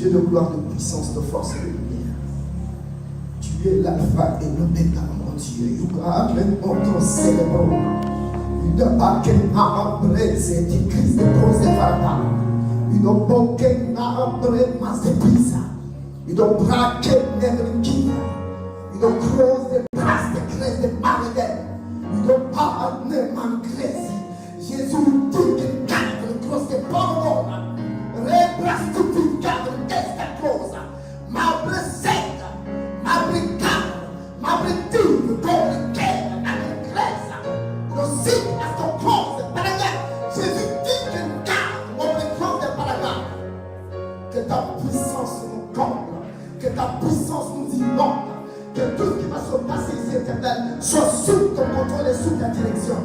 Dieu de gloire, de puissance, de force et de lumière. Tu es l'alpha et l'oméga, mon Dieu. You are notre célèbre. Une akenna c'est Christ de cause de Farata. Une okenna mas de pisa. Une brakenna de kiva. Une cross de pras de crèse de maridel. Une parne Grèce. Jésus dit que cadre le cross de Pamona. Replastificado desta cosa. Ma blesseta. Ma bricata. Ma bretino. Come queda na Grèce. Non si a sto cross de Paraguay. Jésus dit que cadre le cross de Paraguay. Que ta puissance nous comble. Que ta puissance nous inonde. Que tout ce qui va se passer ici, éternel, soit sous ton contrôle et sous ta direction.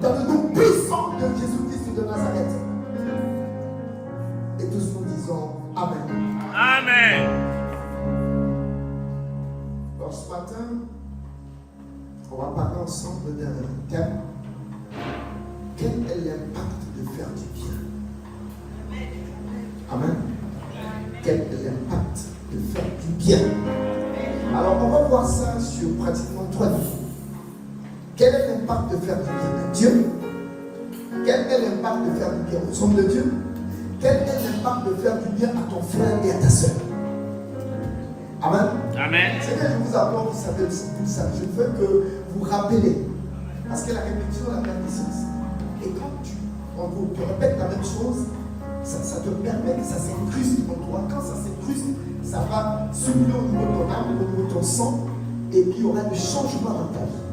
Dans le nom puissant de Jésus-Christ de Nazareth. Et tous nous disons Amen. Amen. Alors ce matin, on va parler ensemble d'un thème. Quel est l'impact de faire du bien? Amen. Quel est l'impact de faire du bien? Alors on va voir ça sur pratiquement 3 niveaux. Quel est l'impact de faire du bien à Dieu? Quel est l'impact de faire du bien aux hommes de Dieu? Quel est l'impact de faire du bien à ton frère et à ta soeur? Amen. Amen. C'est que je vous apprends, vous savez, je veux que vous rappelez. Parce que la répétition a la puissance. Et quand on vous répète la même chose, ça te permet que ça s'incruste en toi. Quand ça s'incruste, ça va subir au niveau de ton âme, au niveau de ton sang, et puis il y aura des changements dans ta vie.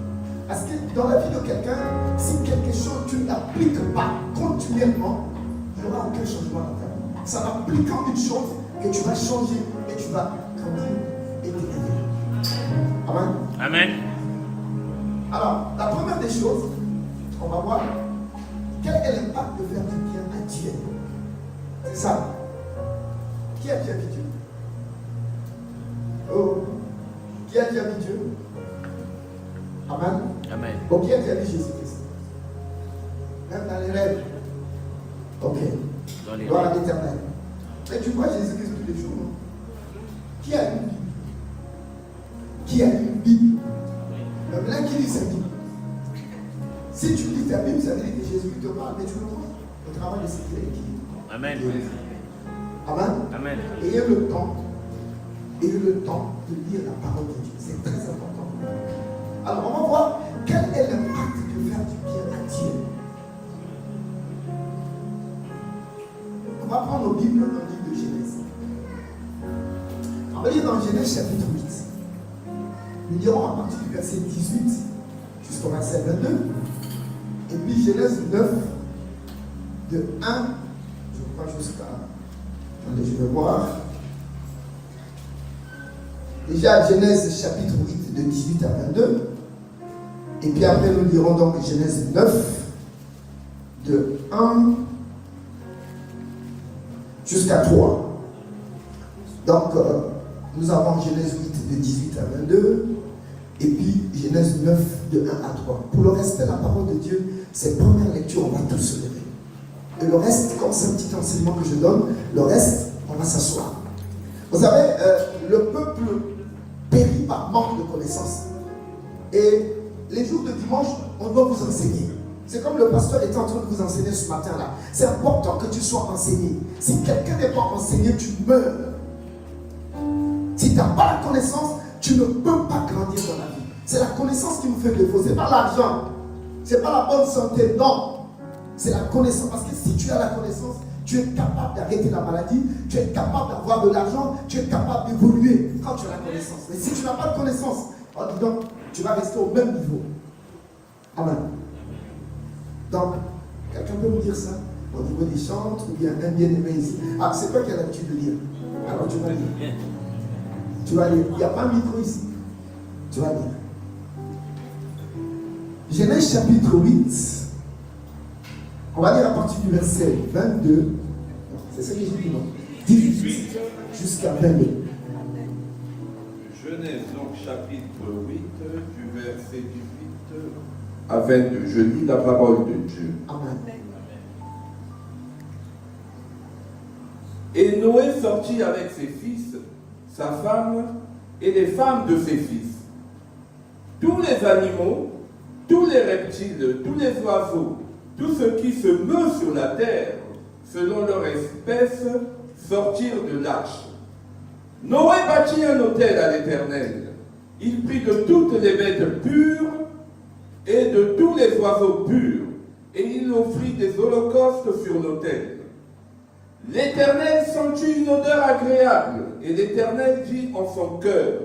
Parce que dans la vie de quelqu'un, si quelque chose tu ne l'appliques pas continuellement, il n'y aura aucun changement dans ta vie. C'est en appliquant une chose que tu vas changer et tu vas grandir et t'élever. Amen. Amen. Alors, la première des choses, on va voir quel est l'impact de faire du bien à Dieu. C'est ça. Qui a déjà vu Dieu? Oh. Qui a déjà vu Dieu? Amen. Amen. Bon, qui a déjà vu Jésus-Christ? Même dans les rêves. Ok. Gloire à l'Éternel. Mais tu vois Jésus-Christ tous les jours, non? Qui a une Bible? Qui a une Bible? Même là qui lit sa Bible. Si tu lis ta Bible, ça veut dire que Jésus te parle, mais tu le vois. Le travail de sécurité. Amen. Amen. Amen. Ayez le temps de lire la parole de Dieu. C'est très important. Alors, on va voir quel est l'impact de faire du bien à Dieu. On va prendre nos Bibles dans le livre de Genèse. On va lire dans Genèse chapitre 8. Nous lirons à partir du verset 18 jusqu'au verset 22. Et puis Genèse 9, de 1, je crois, jusqu'à... Attendez, je vais voir. Déjà Genèse chapitre 8, de 18 à 22. Et puis après, nous lirons donc Genèse 9, de 1 jusqu'à 3. Donc, nous avons Genèse 8, de 18 à 22. Et puis Genèse 9, de 1 à 3. Pour le reste de la parole de Dieu, cette première lecture, on va tous se lever. Et le reste, comme c'est un petit enseignement que je donne, le reste, on va s'asseoir. Vous savez, le peuple périt par manque de connaissances. Et les jours de dimanche, on doit vous enseigner. C'est comme le pasteur était en train de vous enseigner ce matin-là. C'est important que tu sois enseigné. Si quelqu'un n'est pas enseigné, tu meurs. Si tu n'as pas la connaissance, tu ne peux pas grandir dans la vie. C'est la connaissance qui nous fait défaut. Ce n'est pas l'argent. Ce n'est pas la bonne santé. Non. C'est la connaissance. Parce que si tu as la connaissance, tu es capable d'arrêter la maladie. Tu es capable d'avoir de l'argent. Tu es capable d'évoluer quand tu as la connaissance. Mais si tu n'as pas de connaissance, oh, dis donc, tu vas rester au même niveau. Amen. Donc, quelqu'un peut me dire ça au niveau des chantres ou bien un bien-aimé ici. Ah, c'est toi qui as l'habitude de lire. Alors tu vas lire. Tu vas lire. Il n'y a pas un micro ici. Tu vas lire. Genèse chapitre 8. On va lire à partir du verset 22. C'est ce que j'ai dit, non? 18 jusqu'à 22. Genèse donc chapitre 8 du verset 18 à 22. Je lis la parole de Dieu. Amen. Et Noé sortit avec ses fils, sa femme et les femmes de ses fils. Tous les animaux, tous les reptiles, tous les oiseaux, tout ce qui se meut sur la terre, selon leur espèce, sortirent de l'arche. Noé bâtit un autel à l'Éternel. Il prit de toutes les bêtes pures et de tous les oiseaux purs, et il offrit des holocaustes sur l'autel. L'Éternel sentit une odeur agréable, et l'Éternel dit en son cœur,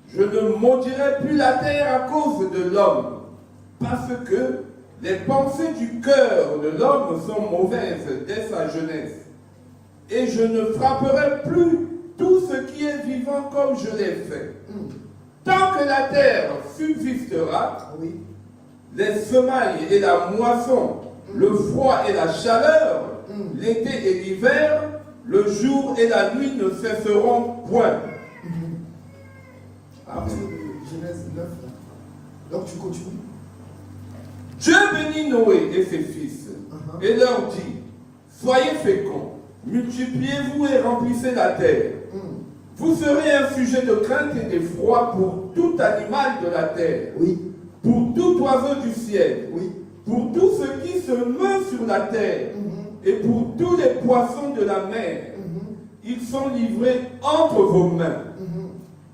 je ne maudirai plus la terre à cause de l'homme, parce que les pensées du cœur de l'homme sont mauvaises dès sa jeunesse. Et je ne frapperai plus tout ce qui est vivant comme je l'ai fait. Tant que la terre subsistera, les semailles et la moisson, le froid et la chaleur, l'été et l'hiver, le jour et la nuit ne cesseront point. Amen. Genèse 9. Donc tu continues. Dieu bénit Noé et ses fils et leur dit, soyez féconds, multipliez-vous et remplissez la terre. Vous serez un sujet de crainte et d'effroi pour tout animal de la terre, pour tout oiseau du ciel, pour tout ce qui se meut sur la terre, et pour tous les poissons de la mer. Ils sont livrés entre vos mains.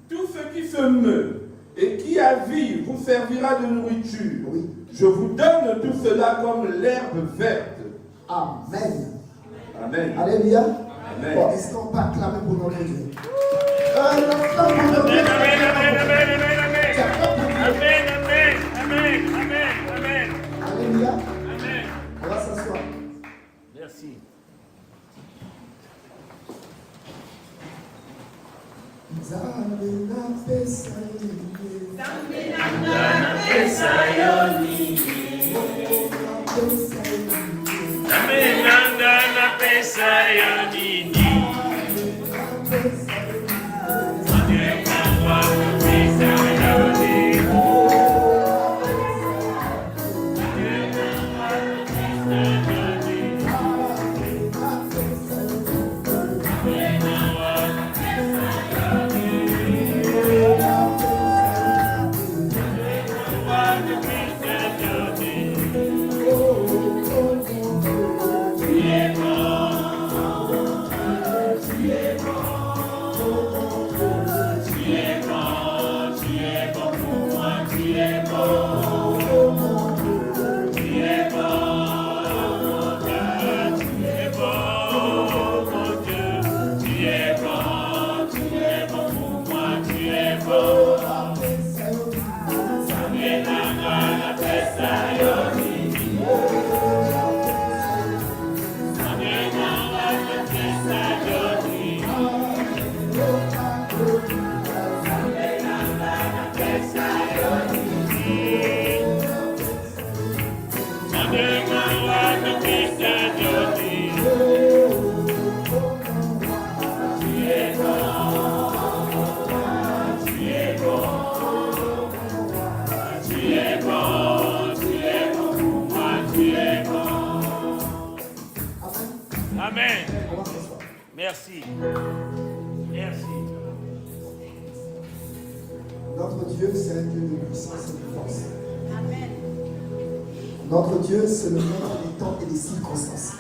Tout ce qui se meut et qui a vie vous servira de nourriture. Je vous donne tout cela comme l'herbe verte. Amen. Amen. Alléluia. Amen. Bon, est-ce qu'on peut acclamer pour notre Dieu? Amen, amen, amen, amen, amen, amen. Alléluia. Amen. On va s'asseoir. Merci. Amen. Merci. Merci. Notre Dieu, c'est un Dieu de puissance et de force. Amen. Notre Dieu, c'est le maître des temps et des circonstances.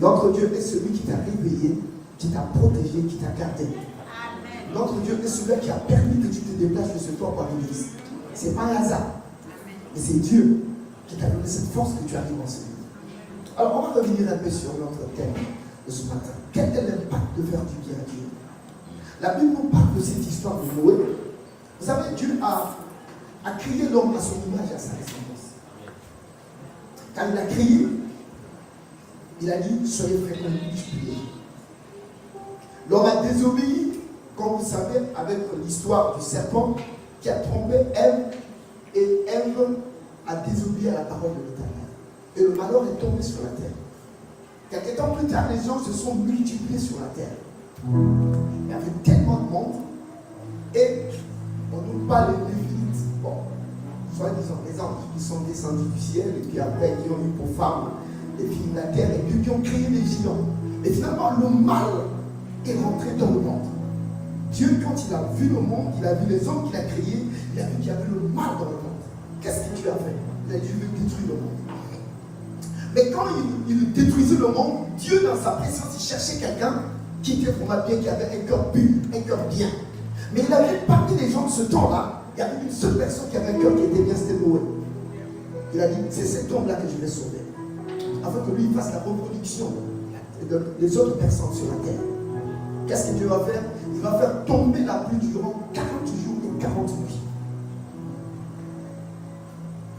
Notre Dieu est celui qui t'a réveillé, qui t'a protégé, qui t'a gardé. Amen. Notre Dieu est celui qui a permis que tu te déplaces de ce toit par l'église. Ce n'est pas un hasard. Mais c'est Dieu qui t'a donné cette force que tu arrives en ce lieu. Alors, on va revenir un peu sur notre thème de ce matin. Quel est l'impact de faire du bien à Dieu? La Bible nous parle de cette histoire de Noé. Vous savez, Dieu a créé l'homme à son image et à sa ressemblance. Quand il l'a créé, il a dit, soyez fréquents, multipliez. L'homme a désobéi, comme vous savez, avec l'histoire du serpent qui a trompé Ève, et Ève a désobéi à la parole de l'Éternel. Et le malheur est tombé sur la terre. Quelques temps plus tard, les gens se sont multipliés sur la terre. Il y avait tellement de monde. Et on nous parle des Lévites. Bon, soi-disant, les anges qui sont descendus du ciel et puis après qui ont eu pour femme les filles de la terre et puis qui ont créé des géants. Et finalement, le mal est rentré dans le monde. Dieu, quand il a vu le monde, il a vu les hommes qu'il a créés, il a vu qu'il y avait le mal dans le monde. Qu'est-ce que Dieu a fait? Il a dit, je vais détruire le monde. Mais quand il détruisait le monde, Dieu, dans sa présence, il cherchait quelqu'un qui était vraiment bien, qui avait un cœur pur, un cœur bien. Mais il avait parmi les gens de ce temps-là, il y avait une seule personne qui avait un cœur qui était bien, c'était Noé. Il a dit, c'est cet homme-là que je vais sauver. Afin que lui, il fasse la reproduction des autres personnes sur la terre. Qu'est-ce que Dieu va faire? Il va faire tomber la pluie durant 40 jours et 40 nuits.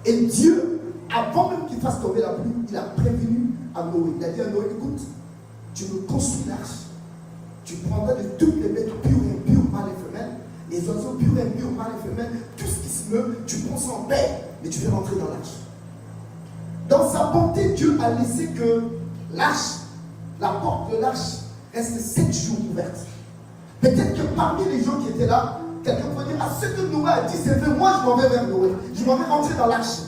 Et Dieu, avant même qu'il fasse tomber la pluie, il a prévenu à Noé. Il a dit à Noé, écoute, tu me construis l'arche. Tu prendras de toutes les bêtes pures et impures, mâles et femelles, les oiseaux purs et impurs, mâles et femelles, tout ce qui se meut, tu prends ça en paix, mais tu fais rentrer dans l'arche. Dans sa bonté, Dieu a laissé que l'arche, la porte de l'arche, reste 7 jours ouverte. Peut-être que parmi les gens qui étaient là, quelqu'un peut dire, ah, ce que Noé a dit, c'est vrai, moi je m'en vais vers Noé, je m'en vais rentrer dans l'arche.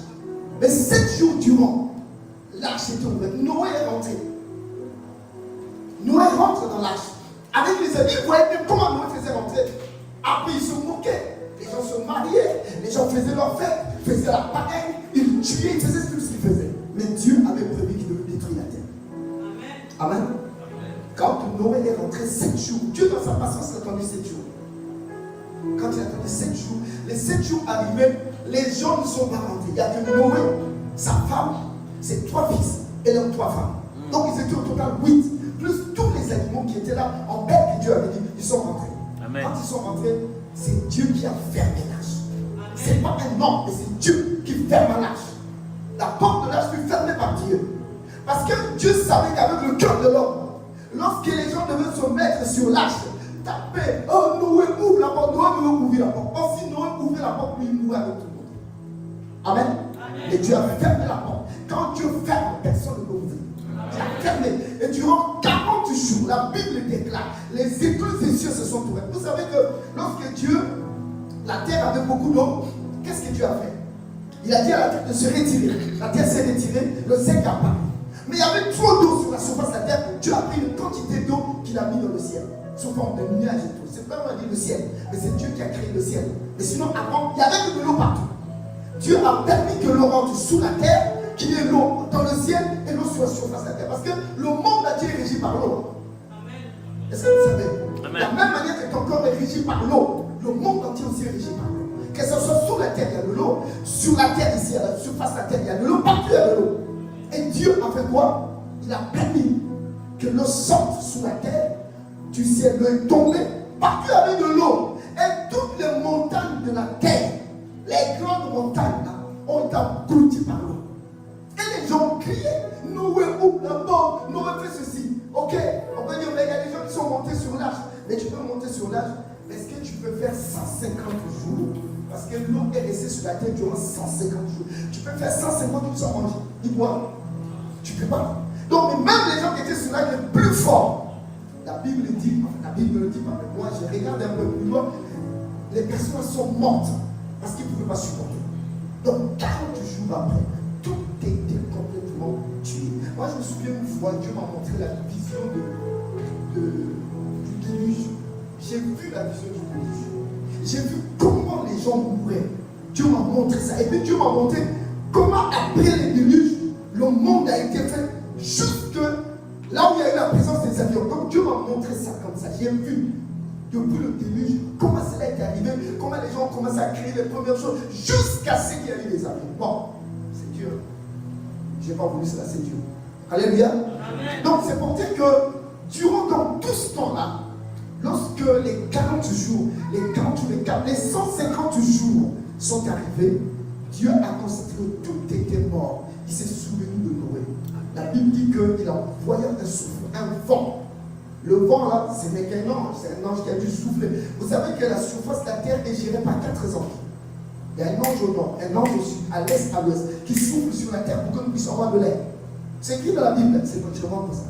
Mais 7 jours durant, l'arche était ouverte. Noé est rentré. Noé rentre dans l'arche. Avec les amis, vous voyez même comment Noé faisait rentrer. Après, ils se moquaient. Les gens se mariaient. Les gens faisaient leur fête. Faisaient la pareille. Ils tuaient. Ils faisaient tout ce qu'ils faisaient. Mais Dieu avait prévu qu'il devait détruire la terre. Amen. Amen. Quand Noé est rentré 7 jours, Dieu dans sa patience a attendu 7 jours. Quand il a attendu 7 jours, les 7 jours arrivaient, les gens ne sont pas rentrés. Il n'y a que Noé, sa femme, ses 3 fils et leurs 3 femmes. Donc ils étaient au total 8, plus tous les animaux qui étaient là en bête que Dieu avait dit, ils sont rentrés. Amen. Quand ils sont rentrés, c'est Dieu qui a fermé l'arche. Ce n'est pas un homme, mais c'est Dieu qui ferme l'arche. La porte de l'arche fut fermée par Dieu. Parce que Dieu savait qu'avec le cœur de l'homme, lorsque les gens devaient se mettre sur l'arche, taper, oh Noé ouvre la porte, Noé devait ouvrir la porte. Or si Noé ouvrait la porte, lui il mourait avec tout le monde. Amen. Amen. Et Dieu a fermé la porte. Quand Dieu ferme, personne ne peut ouvrir. Il a fermé. Et durant 40 jours, la Bible déclare, les écluses des cieux se sont ouvertes. Vous savez que lorsque Dieu, la terre avait beaucoup d'eau, qu'est-ce que Dieu a fait? Il a dit à la terre de se retirer. La terre s'est retirée, le sec a paru. Mais il y avait trop d'eau sur la surface de la terre. Dieu a pris une quantité d'eau qu'il a mis dans le ciel, sous forme de nuages et tout. C'est pas moi qui dit le ciel, mais c'est Dieu qui a créé le ciel. Mais sinon, avant, il y avait de l'eau partout. Dieu a permis que l'eau rentre sous la terre, qu'il y ait l'eau dans le ciel et l'eau sur la surface de la terre. Parce que le monde a Dieu est régi par l'eau. Est-ce que vous savez? Amen. De la même manière que ton corps est régi par l'eau, le monde entier aussi est régi par l'eau. Que ce soit sous la terre, il y a de l'eau. Sur la terre, ici, à la surface de la terre, il y a de l'eau. Partout, il y a de l'eau. Et Dieu a fait quoi? Il a permis que l'eau sorte sous la terre. Du ciel, l'eau est tombée. Partout, il y avait de l'eau. Et toutes les montagnes de la terre, les grandes montagnes là, ont été englouties par l'eau. Et les gens criaient, Noé ouvre la porte, Noé fait ceci. Ok, on peut dire, mais il y a des gens qui sont montés sur l'arche. Mais tu peux monter sur l'arche. Est-ce que tu peux faire 150 jours? Parce que l'eau est restée sur la terre durant 150 jours. Tu peux faire 150 jours sans manger. Dis-moi. Tu peux pas. Donc, même les gens qui étaient sur l'arche les plus forts, la Bible dit, enfin, la Bible ne le dit pas, mais moi je regarde un peu plus loin, les personnes sont mortes parce qu'ils ne pouvaient pas supporter. Donc, 40 jours après, tout était complètement tué. Moi, je me souviens une fois, Dieu m'a montré la vision du déluge. J'ai vu la vision du déluge. J'ai vu comment les gens mouraient. Dieu m'a montré ça. Et puis Dieu m'a montré comment après le déluge, le monde a été fait jusque là où il y a eu la présence des avions. Donc Dieu m'a montré ça comme ça. J'ai vu depuis le déluge comment cela est arrivé, comment les gens ont commencé à créer les premières choses jusqu'à ce qu'il y ait eu les avions. Bon, c'est Dieu. Je n'ai pas voulu cela, c'est Dieu. Alléluia. Amen. Donc c'est pour dire que durant tout ce temps-là, lorsque les 40 jours, les 150 jours sont arrivés, Dieu a constaté que tout était mort. Il s'est souvenu de Noé. La Bible dit qu'il a envoyé un souffle, un vent. Le vent là, ce n'est qu'un ange, c'est un ange qui a dû souffler. Vous savez que la surface de la terre est gérée par 4 anges. Il y a un ange au nord, un ange au sud, à l'est, à l'ouest, qui souffle sur la terre pour que nous puissions avoir de l'air. C'est écrit dans la Bible, c'est continuellement comme ça.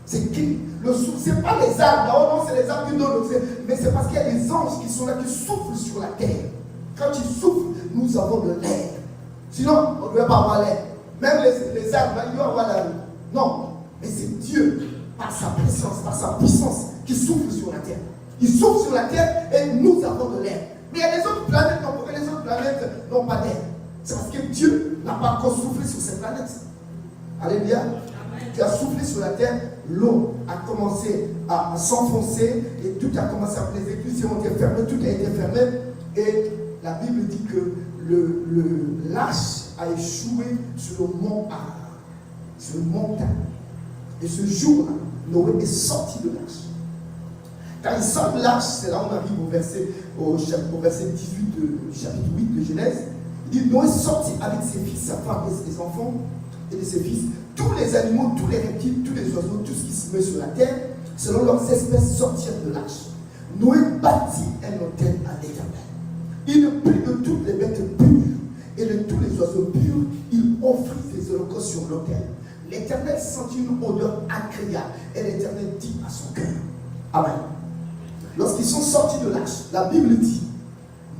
C'est écrit. Le souffle, ce n'est pas les arbres, oh non, c'est les arbres qui donnent, mais c'est parce qu'il y a des anges qui sont là, qui soufflent sur la terre. Quand ils soufflent, nous avons de l'air. Sinon, on ne devait pas avoir l'air. Même les arbres, il doit avoir l'air. Non, mais c'est Dieu. par sa présence, par sa puissance, qui souffle sur la terre. Il souffle sur la terre et nous avons de l'air. Mais il y a des autres planètes, pourquoi les autres planètes n'ont pas d'air? C'est parce que Dieu n'a pas encore soufflé sur ces planètes. Alléluia. Tu as soufflé sur la terre, l'eau a commencé à s'enfoncer et tout a commencé à les écluses ont été fermées, tout a été fermé. Et la Bible dit que l'arche a échoué sur le mont Ar, sur le montagne. Et ce jour-là, Noé est sorti de l'arche. Quand il sort de l'arche, c'est là où on arrive au verset 18 du chapitre 8 de Genèse. Il dit Noé sortit avec ses fils, sa femme et ses enfants, et de ses fils, tous les animaux, tous les reptiles, tous les oiseaux, tout ce qui se met sur la terre, selon leurs espèces, sortirent de l'arche. Noé bâtit un autel à l'Éternel. Il prit de toutes les bêtes pures et de tous les oiseaux purs, il offrit des holocaustes sur l'autel. L'Éternel sentit une odeur agréable et l'Éternel dit à son cœur. Amen. Lorsqu'ils sont sortis de l'arche, la Bible dit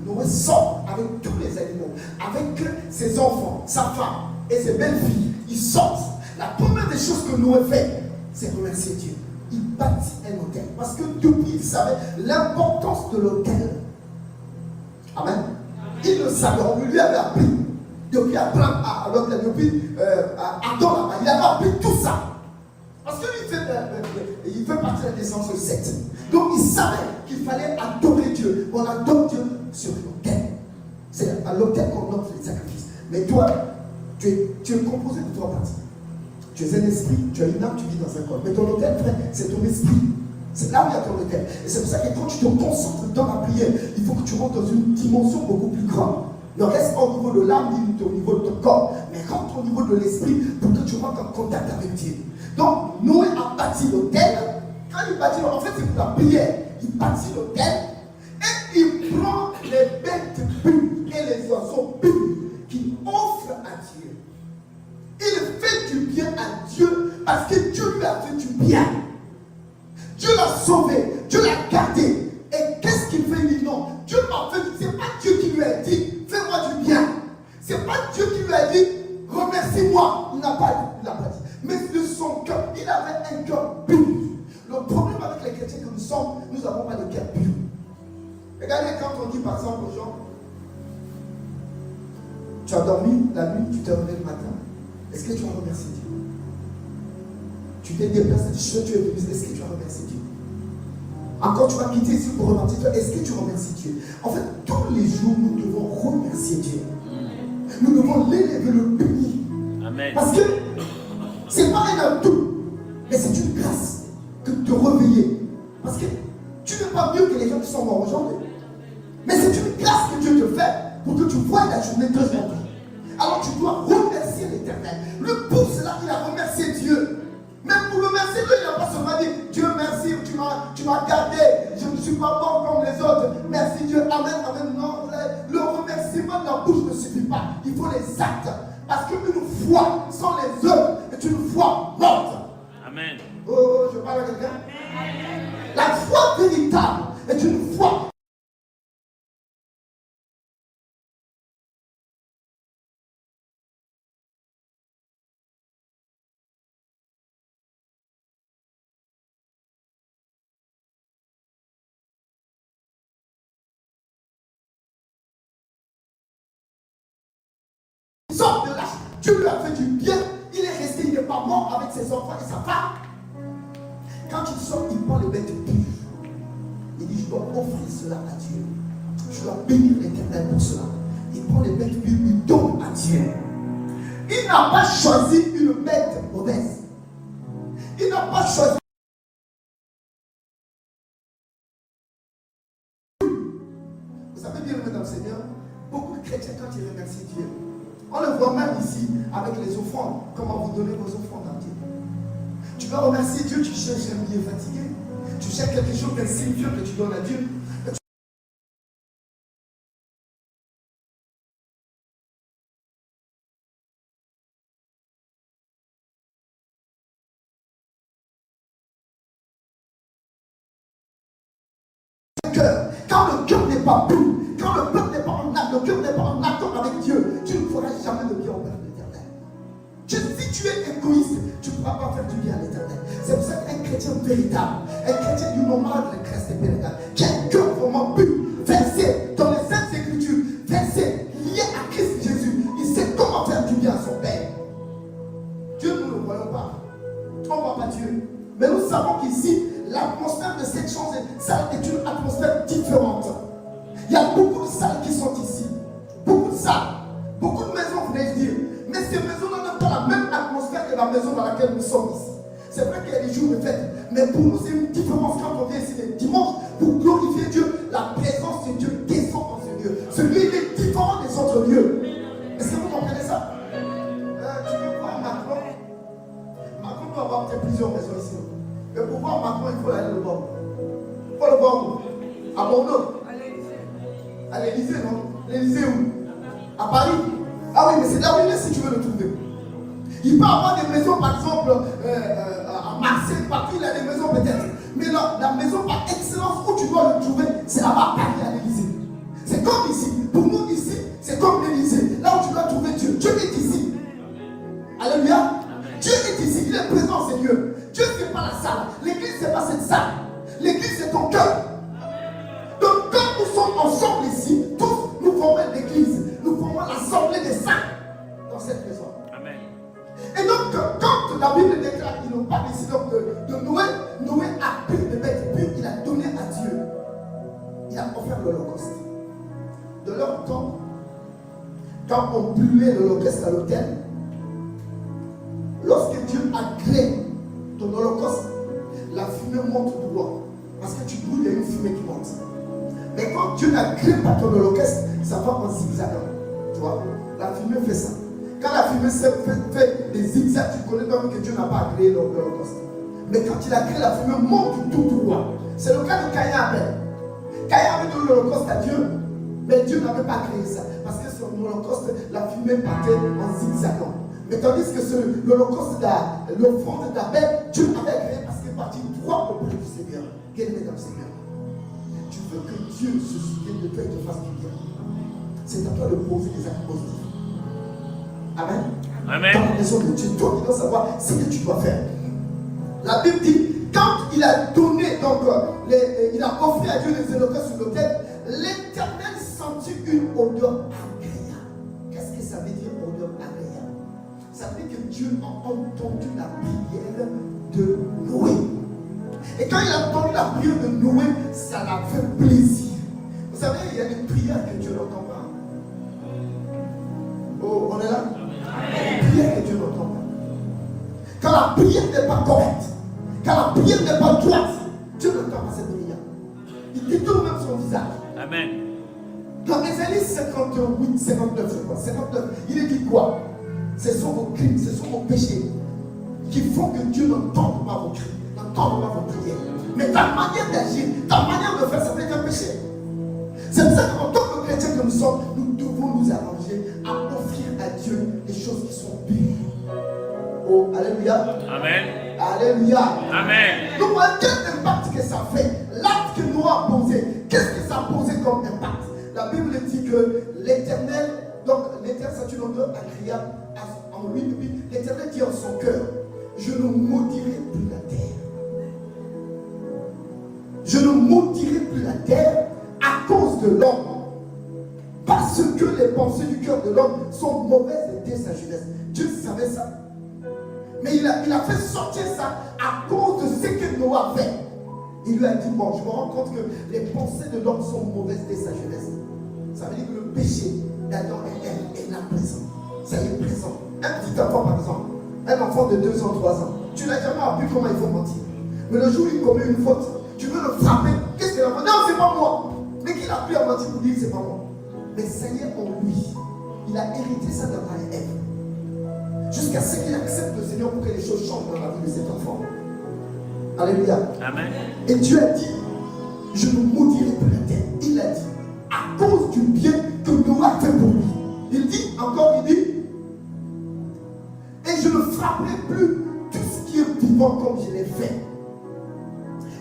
Noé sort avec tous les animaux, avec ses enfants, sa femme et ses belles-filles. Ils sortent. La première des choses que Noé fait, c'est remercier Dieu. Il bâtit un autel. Parce que depuis, il savait l'importance de l'autel. Amen. Il le savait. On lui avait appris. Depuis Adam là-bas, il avait appris tout ça. Parce qu'il fait partie de la descendance de Seth. Donc il savait qu'il fallait adorer Dieu. On adore Dieu sur l'autel. C'est à l'autel qu'on offre les sacrifices. Mais toi, tu es composé de trois parties. Tu es un esprit, tu as une âme, tu vis dans un corps. Mais ton autel, frère, c'est ton esprit. C'est là où il y a ton autel. Et c'est pour ça que quand tu te concentres dans la prière, il faut que tu rentres dans une dimension beaucoup plus grande. Ne reste pas au niveau de l'âme ni au niveau de ton corps, mais rentre au niveau de l'esprit pour que tu rentres en contact avec Dieu. Donc, Noé a bâti l'autel. Quand il bâtit, en fait, c'est pour la prière. Il bâtit l'autel et il prend les bêtes pures et les oiseaux purs qu'il offre à Dieu. Il fait du bien à Dieu parce que Dieu lui a fait du bien. Dieu l'a sauvé, Dieu l'a gardé. Et qu'est-ce qu'il fait? Il dit non. Dieu m'a fait, c'est pas Dieu qui lui a dit, fais-moi du bien. C'est pas Dieu qui lui a dit, remercie-moi. Il n'a pas dit. Mais de son cœur, il avait un cœur pur. Le problème avec les chrétiens que nous sommes, nous n'avons pas de cœur pur. Regardez quand on dit par exemple aux gens, tu as dormi la nuit, tu t'es réveillé le matin. Est-ce que tu as remercié Dieu? Tu t'es déplacé, tu es venu, est-ce que tu as remercié Dieu? Encore tu vas quitter ici pour remercier Dieu, est-ce que tu remercies Dieu? En fait, tous les jours, nous devons remercier Dieu. Nous devons l'élever, le bénir. Amen. Parce que c'est pas un tout, mais c'est une grâce que de te réveiller. Parce que tu n'es pas mieux que les gens qui sont morts aujourd'hui. Mais c'est une grâce que Dieu te fait pour que tu vois la journée d'aujourd'hui. Alors tu dois remercier l'Éternel. Pour cela, il a remercié Dieu. Même pour remercier Dieu, il n'a pas seulement dit Dieu merci, tu m'as gardé, je ne suis pas mort comme les autres. Merci Dieu, amen, amen. Non, le remerciement de la bouche ne suffit pas. Il faut les actes. Parce qu'une foi sans les œuvres est une foi morte. Amen. Oh, je parle à quelqu'un. La foi véritable est une foi. Sort de l'âge. Dieu lui a fait du bien. Il est resté, il n'est pas mort avec ses enfants et sa femme. Quand il sort, il prend les bêtes pures. Il dit, je dois offrir cela à Dieu. Je dois bénir l'Éternel pour cela. Il prend les bêtes pures, il donne à Dieu. Il n'a pas choisi une bête mauvaise. Il n'a pas choisi. Vous savez bien, mesdames et seigneurs, beaucoup de chrétiens, quand ils remercient Dieu, on le voit même ici avec les offrandes. Comment vous donnez vos offrandes à Dieu? Tu vas remercier Dieu, tu cherches un billet fatigué. Tu cherches quelque chose d'insignifiant que tu donnes à Dieu. Quand le cœur n'est pas pur, quand le peuple n'est pas en acte, le cœur n'est pas en accord avec Dieu, tu ne feras jamais de bien au Père de l'Éternel. Si tu es égoïste, tu ne pourras pas faire du bien à l'Éternel. C'est pour ça qu'un chrétien véritable, un chrétien du normal de Christ véritable, qui a un cœur vraiment pur, versé dans les Saintes Écritures, versé, lié à Christ Jésus. Il sait comment faire du bien à son Père. Dieu, nous ne le voyons pas. On ne voit pas Dieu. Mais nous savons qu'ici, l'atmosphère de cette salle est une atmosphère différente. Il y a beaucoup de salles qui sont ici. Beaucoup de salles. Beaucoup de maisons, venez dire. Mais ces maisons-là n'ont pas la même atmosphère que la maison dans laquelle nous sommes ici. C'est vrai qu'il y a des jours de fête. Mais pour nous, c'est une différence quand on vient ici les dimanches pour glorifier Dieu. La présence de Dieu descend dans ce lieu. Ce lieu, il est différent des autres lieux. Est-ce que vous comprenez ça? Tu veux voir Macron? Macron doit avoir peut-être plusieurs maisons ici. Mais pour voir Macron, il faut aller le voir. Il faut le voir où? À Bordeaux. À l'Élysée, non? L'Élysée où? À Paris. Ah oui, mais c'est là où il est si tu veux le trouver. Il peut avoir des maisons, par exemple, à Marseille, partout, il a des maisons peut-être. Mais la maison par excellence où tu dois le trouver, c'est là-bas à Paris, à l'Élysée. C'est comme ici. Pour nous, ici, c'est comme l'Élysée. Là où tu dois trouver Dieu. Dieu est ici. Alléluia. Dieu est ici. Il est présent, c'est Dieu. Dieu, ce n'est pas la salle. L'église, ce n'est pas cette salle. L'église, c'est ton cœur. Donc, quand nous sommes ensemble ici, tous, nous formons l'église. Nous formons l'assemblée des saints dans cette maison. Amen. Et donc, quand la Bible déclare qu'il nous parle ici donc de Noé, Noé a pris des bêtes pures, il a donné à Dieu. Il a offert l'Holocauste. De leur temps, quand on brûlait l'Holocauste à l'autel, lorsque Dieu a créé ton Holocauste, la fumée monte droit. Parce que tu brûles, il y a une fumée qui monte. Mais quand Dieu n'a créé pas ton Holocauste, ça va en zigzagant. Tu vois, la fumée fait ça. Quand la fumée fait des zigzags, tu connais donc que Dieu n'a pas créé l'Holocauste. Mais quand il a créé, la fumée monte tout droit. C'est le cas de Caïn et Abel. Caïn avait donné l'Holocauste à Dieu, mais Dieu n'avait pas créé ça. Parce que sur l'Holocauste, la fumée partait en zigzagant. Mais tandis que l'Holocauste, l'offrande d'Abel, Dieu avait créé parce qu'il est parti droit auprès du Seigneur. Bien-aimé dans le Seigneur. Tu veux que Dieu se souvienne de toi et te fasse du bien. C'est à toi de poser des actes positifs. Amen. Amen. Dans la maison de Dieu, toi qui dois savoir ce que tu dois faire. La Bible dit, quand il a donné, donc il a offert à Dieu les holocaustes sur l'autel, l'Éternel sentit une odeur agréable. Qu'est-ce que ça veut dire, odeur agréable? Ça veut dire que Dieu a entendu la prière de Noé. Et quand il a entendu la prière de Noé, ça l'a fait plaisir. Vous savez, il y a des prières que Dieu n'entend pas. Oh, on est là? Des prières que Dieu n'entend pas. Quand la prière n'est pas correcte, quand la prière n'est pas droite, Dieu n'entend pas cette prière. Il détourne même son visage. Amen. Dans Ésaïe 58, 59, je crois, 59, il est dit quoi? Ce sont vos crimes, ce sont vos péchés qui font que Dieu n'entende pas vos cris, n'entende pas vos prières. Mais ta manière d'agir, ta manière de faire, ça peut être un péché. C'est pour ça qu'en tant que chrétiens que nous sommes, nous devons nous arranger à offrir à Dieu des choses qui sont pures. Oh, alléluia. Amen. Alléluia. Amen. Donc, quel impact que ça fait? L'acte que Noé a posé, qu'est-ce que ça a posé comme impact? La Bible dit que l'Éternel, donc l'Éternel, c'est une odeur agréable en lui, et puis l'Éternel dit en son cœur, je ne maudirai plus la terre. Je ne maudirai plus la terre à cause de l'homme. Parce que les pensées du cœur de l'homme sont mauvaises dès sa jeunesse. Dieu savait ça. Mais il a fait sortir ça à cause de ce que Noé a fait. Il lui a dit, bon, je me rends compte que les pensées de l'homme sont mauvaises dès sa jeunesse. Ça veut dire que le péché d'Adam et Ève est là présent. Ça y est présent. Un petit enfant, par exemple, un enfant de 2 ans, 3 ans, tu n'as jamais appris comment il faut mentir. Mais le jour où il commet une faute, tu veux le frapper. Qu'est-ce que l'enfant? Non, c'est pas moi. Mais qu'il a appris à mentir pour dire que c'est pas moi. Mais ça y est en lui. Il a hérité ça d'Adam et Ève. Jusqu'à ce qu'il accepte le Seigneur pour que les choses changent dans la vie de cet enfant. Alléluia. Amen. Et Dieu a dit, je ne maudirai plus la terre. Il a dit, à cause du bien que Noé a fait pour lui. Il dit, encore il dit, et je ne frapperai plus tout ce qui est vivant comme je l'ai fait.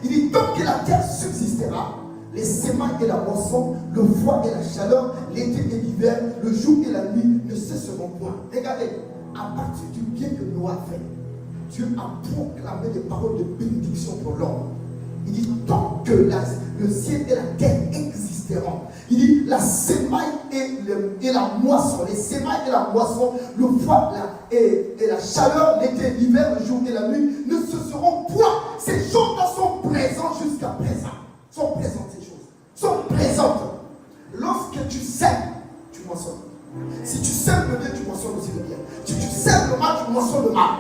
Il dit, tant que la terre subsistera, les semailles et la moisson, le froid et la chaleur, l'été et l'hiver, le jour et la nuit ne cesseront point. Regardez, à partir du bien que Noé a fait, Dieu a proclamé des paroles de bénédiction pour l'homme. Il dit, tant que le ciel et la terre existeront, il dit, la semaille et la moisson, les semailles et la moisson, le froid et la chaleur, l'été, l'hiver, le jour et la nuit, ne cesseront point. Ces choses-là sont présentes jusqu'à présent. Sont présentes ces choses. Sont présentes. Lorsque tu sèmes, tu moissonnes. Si tu sèmes le bien, tu moissonnes aussi le bien. Si tu sèmes le mal, tu moissonnes le mal.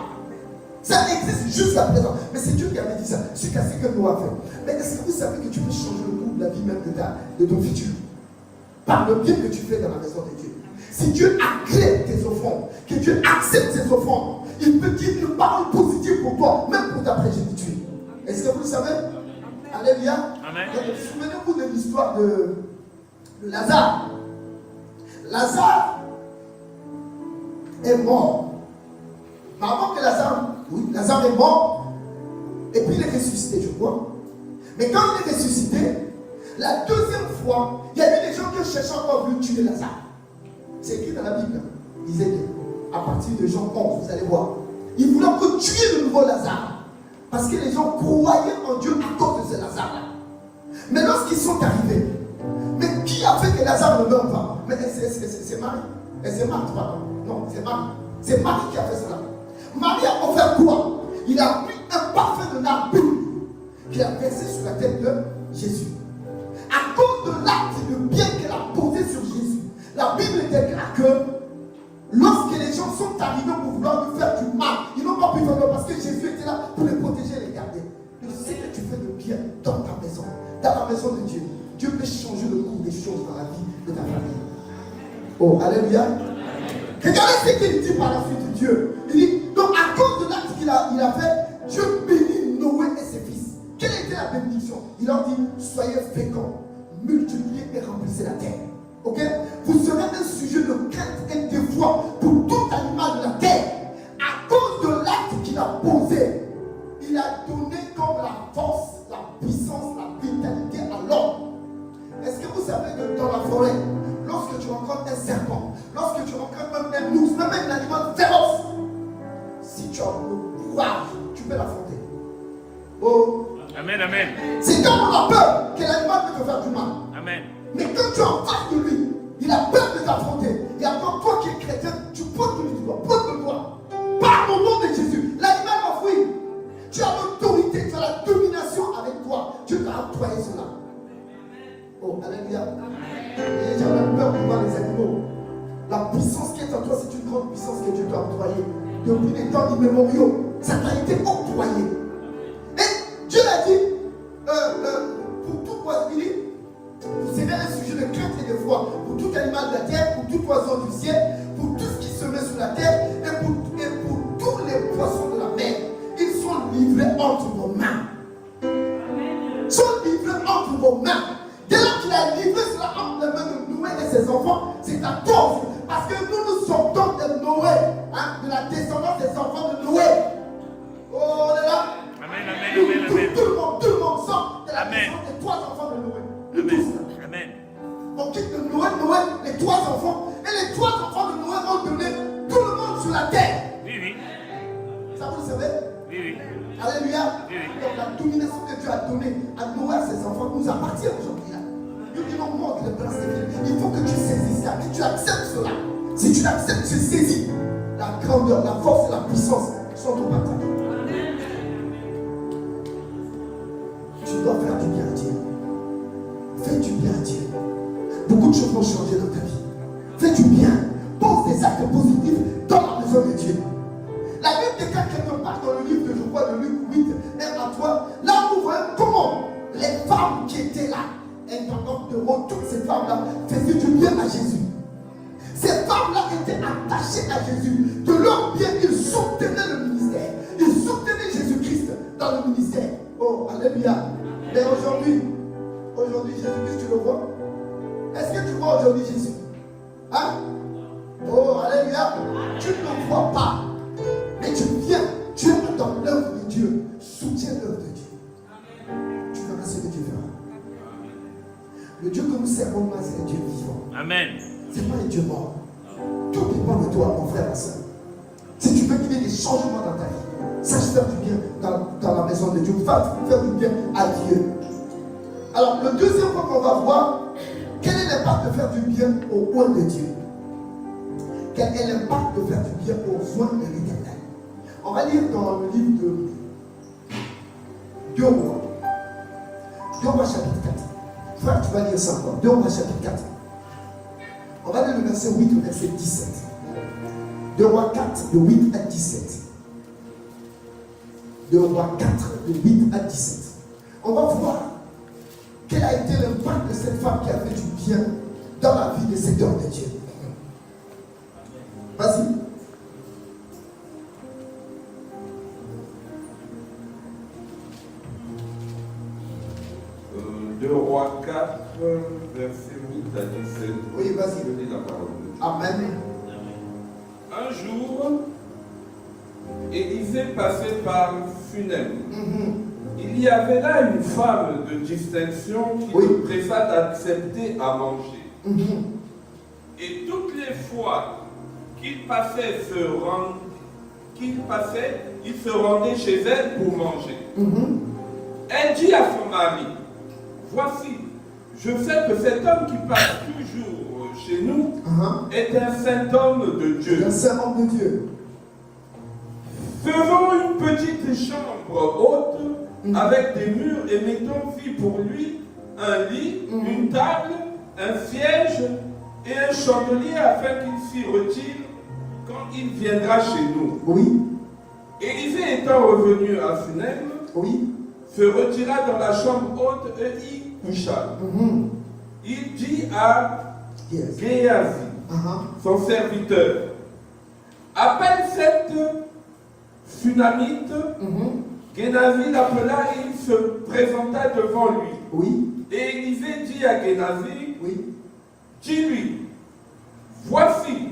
Ça existe jusqu'à présent. Mais c'est Dieu qui avait dit ça. C'est ce que Noah a fait. Mais est-ce que vous savez que tu peux changer le cours de la vie même de ton futur par le bien que tu fais dans la maison de Dieu? Si Dieu acclame tes offrandes, que Dieu accepte tes offrandes, il peut dire une parole positive pour toi, même pour ta progéniture. Est-ce que vous le savez? Alléluia. Amen. Souvenez-vous de l'histoire de Lazare. Lazare est mort. Mais avant que Lazare est mort, et puis il est ressuscité, je crois. Mais quand il est ressuscité, la deuxième fois, il y a eu des gens qui cherchaient encore voulu tuer Lazare. C'est écrit dans la Bible. Il disait à partir de Jean 11, vous allez voir. Ils voulaient encore tuer le nouveau Lazare. Parce que les gens croyaient en Dieu à cause de ce Lazare-là. Mais lorsqu'ils sont arrivés, mais qui a fait que Lazare ne meure pas? Mais c'est Marie. C'est Marthe, pardon. Non, c'est Marie. C'est Marie qui a fait cela. Marie a offert quoi? Il a pris un parfum de nard pur qu'il a versé sur la tête de Jésus. À cause de l'acte de bien qu'elle a posé sur Jésus, la Bible déclare que lorsque les gens sont arrivés pour vouloir lui faire du mal, ils n'ont pas pu faire parce que Jésus était là pour les protéger et les garder. Et ce que tu fais de bien dans ta maison, dans la maison de Dieu, Dieu peut changer le cours des choses dans la vie de ta famille. Oh, alléluia. Regardez ce qu'il dit par la suite de Dieu. Il dit, donc à cause de l'acte qu'il a fait, Dieu bénit Noé et ses fils. Quelle était la bénédiction? Il leur dit, soyez féconds, multipliez et remplissez la terre. Ok? Vous serez un sujet de crainte et de foi pour tout animal de la terre. À cause de l'acte qu'il a posé, il a donné comme la force, la puissance, la vitalité à l'homme. Est-ce que vous savez que dans la forêt, lorsque tu rencontres un serpent, lorsque tu rencontres un ours, même un animal féroce, si tu as le courage, tu peux l'affronter. Oh. Amen, amen. C'est quand on a peur que l'animal peut te faire du mal. Amen. Mais quand tu es en face de lui, il a peur de t'affronter. Et encore toi qui es chrétien, tu pointes le doigt, pointe le doigt. Par le nom de Jésus, l'animal va fuir. Tu as l'autorité, tu as la domination avec toi. Dieu t'a octroyé cela. Oh, alléluia. Et j'avais peur de voir les animaux. La puissance qui est en toi, c'est une grande puissance que Dieu t'a octroyée. Depuis des temps immémoriaux, ça t'a été octroyé. Et Dieu a dit, pour tout oiseau, il dit, vous serez un sujet de crainte et de foi pour tout animal de la terre, pour tout oiseau du ciel, pour tout ce qui se met sur la terre et pour tous les poissons de la mer. Ils sont livrés entre vos mains. Ils sont livrés entre vos mains. Dès lors qu'il a livré cela entre les mains de Noé et ses enfants, c'est à cause. Parce que nous sortons de Noé, de la descendance des enfants de Noé. Oh, on est là. Amen, amen, amen, amen. Tout le monde sort de la descendance des trois enfants de Noé. Amen. Amen. On quitte de Noé, les trois enfants. Et les trois enfants de Noé ont donné tout le monde sur la terre. Oui, oui. Ça vous le savez? Oui, oui. Alléluia. Oui. Donc la domination que Dieu a donnée à Noé et ses enfants nous appartient aujourd'hui. Nous n'ont manque de place. Il faut que tu saisisses ça, que tu acceptes cela. Si tu l'acceptes, tu saisis la grandeur, la force et la puissance sont au partage. Tu dois faire du bien à Dieu. Fais du bien à Dieu. Beaucoup de choses vont changer dans ta vie. Fais du bien. Pose des actes positifs dans la maison de Dieu. La Bible déclare quelque part dans le livre de, je crois, de Luc 8, 1 à 3. Là, nous voyons comment les femmes qui étaient là, intendantes de rôle, toutes ces femmes-là faisaient du bien à Jésus. Ces femmes-là étaient attachées à Jésus. De leur bien, ils soutenaient le ministère. Ils soutenaient Jésus-Christ dans le ministère. Oh, alléluia. Mais aujourd'hui, Jésus-Christ, tu le vois? Est-ce que tu vois aujourd'hui Jésus? Hein? Oh, alléluia. Tu ne le vois pas. Mais tu viens, tu es dans l'œuvre de Dieu. Soutiens l'œuvre de Dieu. Tu verras ce que Dieu fera. Le Dieu que nous servons, c'est un Dieu vivant. Amen. Ce n'est pas un Dieu mort. Tout dépend de toi, mon frère, ma soeur. Si tu veux qu'il y ait des changements dans ta vie, Sache faire du bien dans la maison de Dieu. Faire du bien à Dieu. Alors, le deuxième point qu'on va voir, quel est l'impact de faire du bien aux oins de Dieu? Quel est l'impact de faire du bien aux oins de l'Éternel? On va lire dans le livre de 2 Rois. 2 Rois chapitre 4. Frère, tu vas lire ça encore. 2 Rois chapitre 4. On va lire le verset 8 au verset 17. 2 Rois 4, de 8 à 17. 2 Rois 4, de 8 à 17. On va voir quel a été l'impact de cette femme qui a fait du bien dans la vie de cet homme de Dieu. Vas-y. 2 Rois 4, verset 8 à 17. Oui, vas-y. Je lis la parole de Dieu. Amen. Un jour, Élisée passait par Sunem. Il y avait là une femme de distinction qui Oui. le pressa d'accepter à manger. Et toutes les fois qu'il passait, il se rendait chez elle pour manger. Elle dit à son mari, voici, je sais que cet homme qui passe toujours chez nous est un saint homme de Dieu. Un saint homme de Dieu. Faisons une petite chambre haute avec des murs et mettons-y pour lui un lit, une table, un siège et un chandelier afin qu'il s'y retire quand il viendra chez nous. Oui. Élisée étant revenu à Sunem, Oui. se retira dans la chambre haute et y coucha. Il dit à Yes. Géasi, son serviteur, appelle cette Sunamite. Génazi l'appela et il se présenta devant lui. Oui. Et Élisée dit à Génazi, Oui. dis-lui, voici,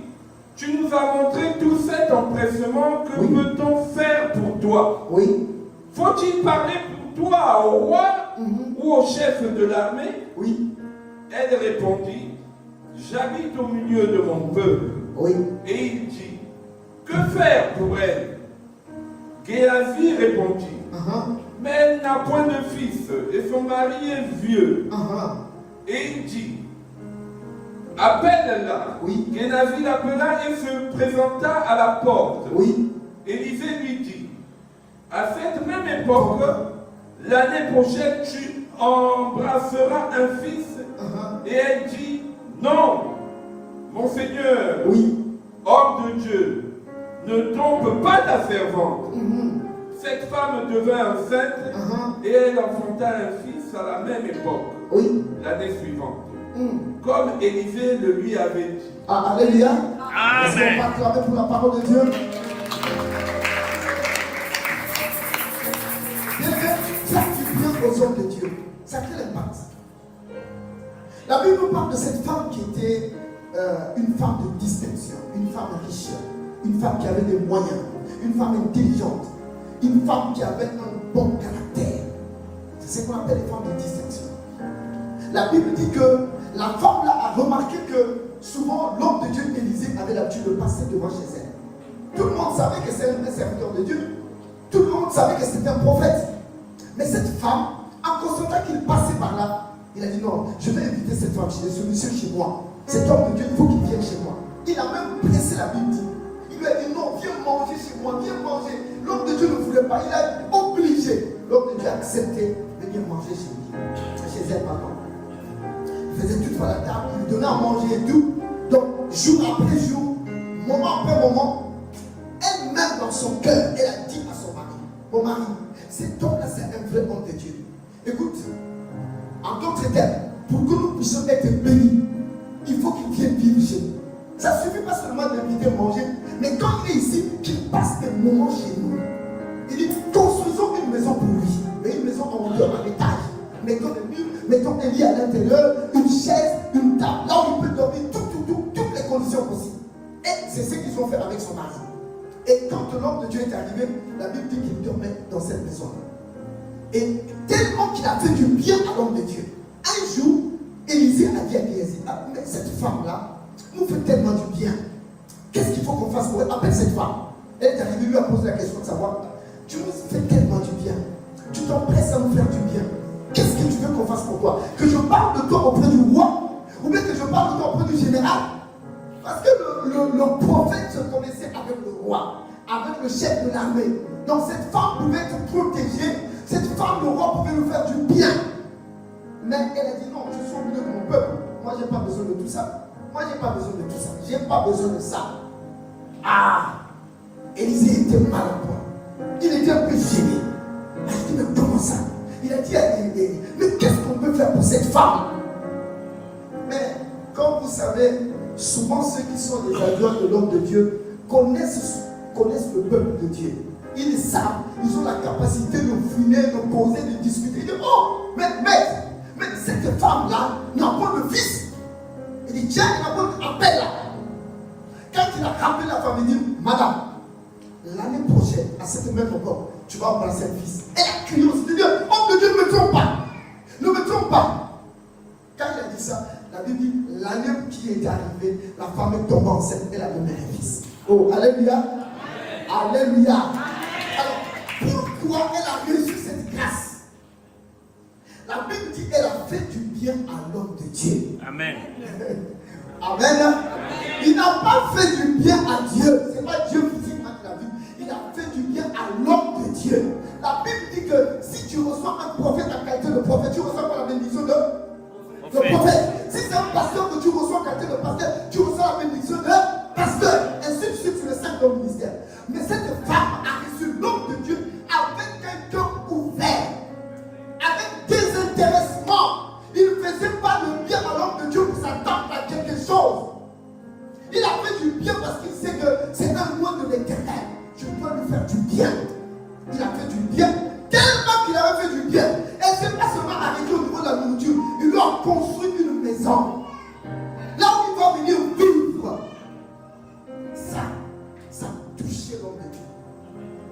tu nous as montré tout cet empressement, que Oui. peut-on faire pour toi? Oui. Faut-il parler pour toi au roi ou au chef de l'armée? Oui. Elle répondit, j'habite au milieu de mon peuple. Oui. Et il dit, que faire pour elle? Géasi répondit, mais elle n'a point de fils et son mari est vieux. Et il dit, appelle-la. Oui. Génazi l'appela et se présenta à la porte. Oui. Élisée lui dit, à cette même époque, l'année prochaine, tu embrasseras un fils. Et elle dit, non, mon Seigneur, Oui. homme de Dieu, ne trompe pas ta servante. Cette femme devint enceinte et elle enfanta un fils à la même époque, Oui. l'année suivante, comme Élisée le lui avait dit. Ah, alléluia. Est-ce qu'on Amen. va acclamer pour la parole de Dieu? Bien fait, faire du bien aux hommes de Dieu. Ça a quel impact? La Bible nous parle de cette femme qui était une femme de distinction, une femme riche, une femme qui avait des moyens, une femme intelligente, une femme qui avait un bon caractère. C'est ce qu'on appelle les femmes de distinction. La Bible dit que la femme là a remarqué que souvent l'homme de Dieu Élisée avait l'habitude de passer devant chez elle. Tout le monde savait que c'est un serviteur de Dieu. Tout le monde savait que c'était un prophète. Mais cette femme, en constatant qu'il passait par là, il a dit non, je vais inviter cette femme, ce monsieur chez moi. Cet homme de Dieu, il faut qu'il vienne chez moi. Il a même pressé la Bible dit. Il lui a dit non, viens manger chez moi, viens manger. L'homme de Dieu ne voulait pas, il a obligé. L'homme de Dieu a accepté de venir manger chez lui. Chez elle, pardon. Il faisait tout sur la table, il lui donnait à manger et tout. Donc, jour après jour, moment après moment, elle-même dans son cœur, elle a dit à son mari, mon mari, cet homme-là, c'est un vrai homme de Dieu. Écoute, en d'autres termes, pour que nous puissions être bénis, il faut qu'il vienne vivre chez nous. Ça ne suffit pas seulement d'inviter à manger, mais quand il est ici, qu'il passe des moments chez nous. Il dit, construisons une maison pour lui, mais une maison en hauteur, à l'étage. Mettons des murs, mettons un lit à l'intérieur, une chaise, une table, là où il peut dormir, toutes les conditions possibles. Et c'est ce qu'ils ont fait avec son mari. Et quand l'homme de Dieu est arrivé, la Bible dit qu'il dormait dans cette maison-là. Et tellement qu'il a fait du bien à l'homme de Dieu. Un jour, Élisée a dit à Géasi, ah, mais cette femme-là nous fait tellement du bien. Qu'est-ce qu'il faut qu'on fasse pour elle? Appelle cette femme. Elle est arrivée, lui a posé la question de savoir, tu nous fais tellement du bien. Tu t'empresses à nous faire du bien. Qu'est-ce que tu veux qu'on fasse pour toi? Que je parle de toi auprès du roi? Ou bien que je parle de toi auprès du général? Parce que le prophète se connaissait avec le roi, avec le chef de l'armée. Donc cette femme pouvait être protégée. Cette femme, le roi pouvait nous faire du bien. Mais elle a dit non, je suis au milieu de mon peuple. Moi, je n'ai pas besoin de tout ça. Moi, je n'ai pas besoin de tout ça. Je n'ai pas besoin de ça. Ah! Élisée était mal à point. Il était un peu gêné. Il a dit, mais comment ça? Il a dit à Élisée, mais qu'est-ce qu'on peut faire pour cette femme? Mais, comme vous savez, souvent ceux qui sont des adjoints de l'homme de Dieu connaissent le peuple de Dieu. Ils savent, ils ont la capacité de finir, de poser, de discuter. Ils disent, oh, mais cette femme-là n'a pas de fils. Il dit, tiens, il n'a pas appelle-la. Quand il a rappelé la femme, il dit, madame, l'année prochaine, à cette même époque, tu vas embrasser un fils. Elle a crié aussi, elle dit, homme de Dieu, ne me trompe pas. Ne me trompe pas. Quand il a dit ça, la Bible dit, l'année qui est arrivée, la femme est tombée enceinte, elle a donné un fils. Oh, alléluia. Alléluia. Alors, pourquoi elle a reçu cette grâce? La Bible dit qu'elle a fait du bien à l'homme de Dieu. Amen. Amen. Il n'a pas fait du bien à Dieu. Ce n'est pas Dieu physiquement qui l'a vu. Il a fait du bien à l'homme de Dieu. La Bible dit que si tu reçois un prophète en qualité de prophète, tu reçois la bénédiction de prophète. Si c'est un pasteur que tu reçois en qualité de pasteur, tu reçois la bénédiction de pasteur. Ainsi de suite sur le cinq de ministère. Mais cette femme a reçu l'homme de Dieu avec un cœur ouvert, avec désintéressement. Il ne faisait pas de bien à l'homme de Dieu pour s'attendre à quelque chose. Il a fait du bien parce qu'il sait que c'est un loin de l'éternel. Je dois lui faire du bien. Il a fait du bien, tellement qu'il avait fait du bien. Elle ne s'est pas seulement arrêtée au niveau de la nourriture. Il lui a construit une maison. Là où il va venir vivre. Ça a touché l'homme de Dieu.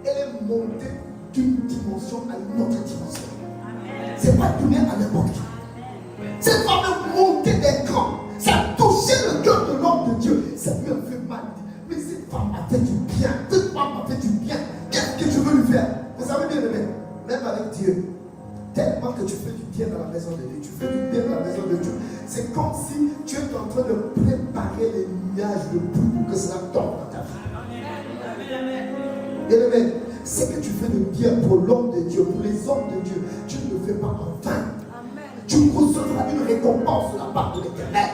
Elle est montée d'une dimension à une autre dimension. Ce n'est pas donné à n'importe qui. Cette femme est montée d'un cran. Ça a touché le cœur de l'homme de Dieu. Ça lui a fait mal. Mais cette femme a fait du bien. Cette femme a fait du bien. Qu'est-ce que je veux lui faire? Vous savez bien, même avec Dieu, tellement que tu fais du bien dans la maison de Dieu, tu fais du bien dans la maison de Dieu. C'est comme si tu es en train de préparer les nuages de pluie pour que cela tombe dans ta vie. Bien-aimé, c'est que tu fais du bien pour l'homme de Dieu, pour les hommes de Dieu. Tu ne le fais pas en vain. Tu recevras une récompense de la part de l'Éternel.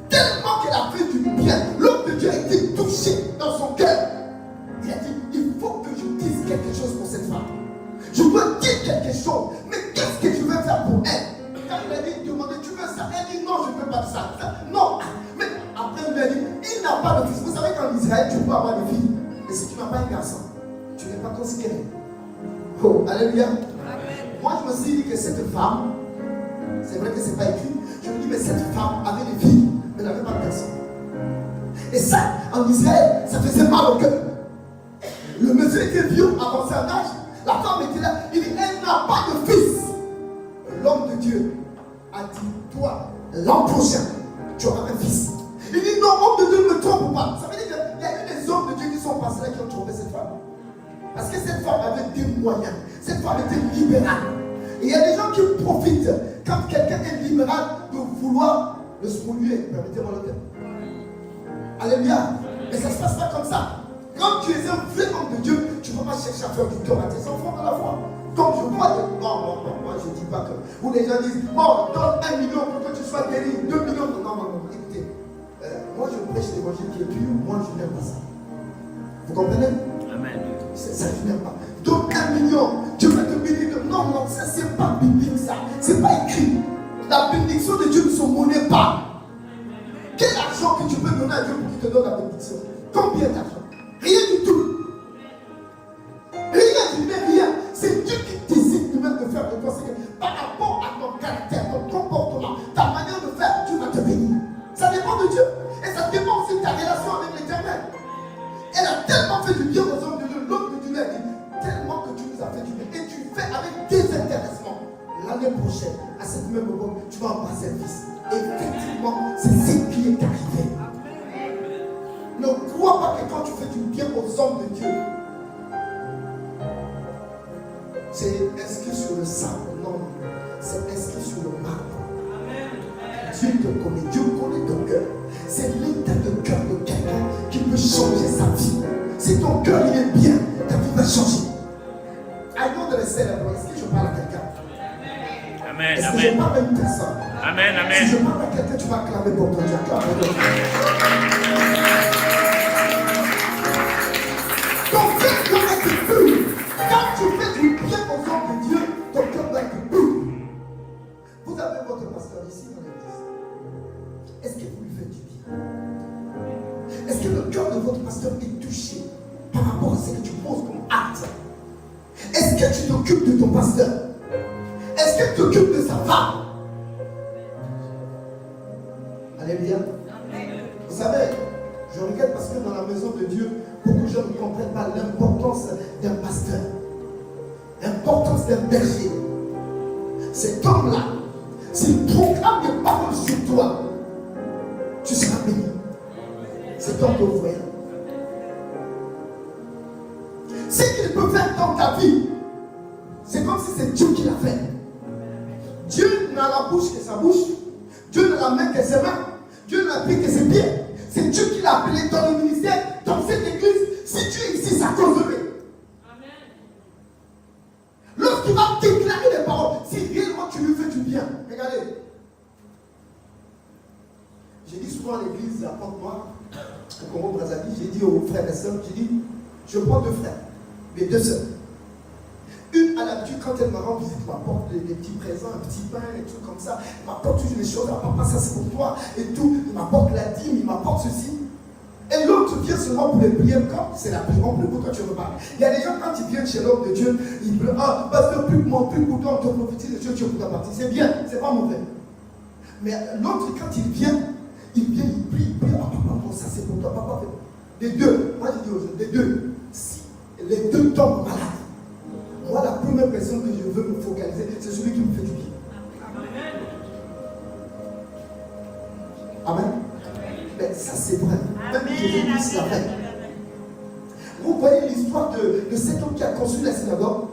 Tellement qu'elle a fait du bien, l'homme de Dieu a été touché dans son cœur. Il a dit, il faut que je dise quelque chose pour cette femme. Je dois dire quelque chose. Mais qu'est-ce que je vais faire pour elle? Quand il a dit, demandez, tu veux ça? Elle dit, non, je ne veux pas ça. Non. Mais après, il lui a dit, il n'a pas de fils. Vous savez qu'en Israël, tu peux avoir des filles. Mais si tu n'as pas un garçon, tu n'es pas considéré. Oh, alléluia. Moi, je me suis dit que cette femme, c'est vrai que ce n'est pas écrit. Je me dis, mais cette femme avait des filles, mais n'avait pas de garçon. Et ça, en Israël, ça faisait mal au cœur. Le monsieur était vieux, avancé en âge. La femme était là. Il dit, elle n'a pas de fils. L'homme de Dieu a dit, toi, l'an prochain, tu auras un fils. Il dit, non, homme de Dieu ne me trompe pas. Ça veut dire qu'il y a eu des hommes de Dieu qui sont passés là qui ont trompé cette femme. Parce que cette femme avait des moyens. Cette femme était libérale. Et il y a des gens qui profitent quand quelqu'un est libéral de vouloir le spolier. Permettez-moi le terme. Alléluia. Mais ça ne se passe pas comme ça. Quand tu es un vrai homme de Dieu, tu ne vas pas chercher à faire du tort à tes enfants à la fois. Comme je vois, non, moi je ne dis pas que. Où les gens disent, bon, donne 1 million pour que tu sois guéri, 2 millions. Non. Écoutez, moi je prêche l'évangile qui est pur, moi je n'aime pas ça. Vous comprenez? Amen. Ça je n'aime pas. Donc 1 million, tu vas te bénir. Non, ça c'est pas biblique ça. C'est pas écrit. La bénédiction de Dieu ne se monnaie pas. Quel argent que tu peux donner à Dieu pour qu'il te donne la bénédiction? Combien d'argent? Rien du tout. Rien. C'est Dieu qui décide lui-même de faire de toi. C'est que par rapport à ton caractère, ton comportement, ta manière de faire, Dieu va te bénir. Ça dépend de Dieu. Et ça dépend aussi de ta relation avec l'Éternel. Elle a tellement fait du bien aux hommes de Dieu. L'homme de Dieu a dit, tellement que tu nous as fait du bien. Et tu fais avec désintéressement. L'année prochaine, à cette même époque, tu vas embrasser un fils. Effectivement, c'est ce qui est arrivé. Ne crois pas que quand tu fais du bien aux hommes de Dieu, c'est inscrit sur le sable. Non, c'est inscrit sur le marbre. Dieu te connaît, Dieu connaît ton cœur. C'est l'état de cœur de quelqu'un qui peut changer sa vie. Si ton cœur il est bien, ta vie va changer. I know the celebrate. Est-ce que je parle à quelqu'un? Amen. Est-ce que je Amen. parle à une personne? Amen. Si je Amen. parle à quelqu'un, tu vas acclamer pour ton Dieu. Acclame pour ton Dieu. Ton cœur doit être pur. Quand tu fais du bien aux hommes de Dieu, ton cœur doit être pur. Vous avez votre pasteur ici dans l'église. Est-ce que vous lui faites du bien? Est-ce que le cœur de votre pasteur est touché par rapport à ce que tu poses comme acte? Est-ce que tu t'occupes de ton pasteur? Est-ce que tu t'occupes de sa femme? Alléluia. Vous savez, je regrette parce que dans la maison de Dieu, beaucoup de gens ne comprennent pas l'importance d'un pasteur, l'importance d'un berger. Cet homme-là, s'il proclame des paroles sur toi, tu seras béni. Cet homme doit ouvrir. Ce qu'il peut faire dans ta vie, c'est comme si c'est Dieu qui l'a fait. Dieu n'a la bouche que sa bouche. Dieu n'a la main que ses mains. Dieu n'a la pied que ses pieds. C'est Dieu qui l'a appelé dans le ministère, dans cette église. Si tu es ici, c'est à cause de lui. Lorsqu'il va déclarer des paroles, si réellement tu lui fais du bien, regardez. J'ai dit souvent à l'église, à Porte-Noire, au Congo-Brazzaville, j'ai dit aux frères et sœurs, j'ai dit, je prends deux frères, mes deux sœurs. Une à l'habitude, quand elle me rend visite, m'apporte des petits présents, un petit pain et tout comme ça. Il m'apporte toujours des choses. Ah, papa, ça c'est pour toi et tout. Il m'apporte la dîme, il m'apporte ceci. Et l'autre vient seulement pour les prières. Quand c'est la prière, en plus pour toi tu reparles. Il y a des gens, quand ils viennent chez l'homme de Dieu, ils pleurent. Ah, parce que plus pour toi, on te prophétise des choses, tu es pour ta partie. C'est bien, c'est pas mauvais. Mais l'autre, quand il vient, il prie. Ah, papa, bon, ça c'est pour toi, papa. Les deux, moi je dis aux gens, les deux, si les deux tombent malades. Moi, la première personne que je veux me focaliser, c'est celui qui me fait du bien. Amen. Mais ça, c'est vrai. Même Jésus l'a fait. Vous voyez l'histoire de cet homme qui a construit la synagogue?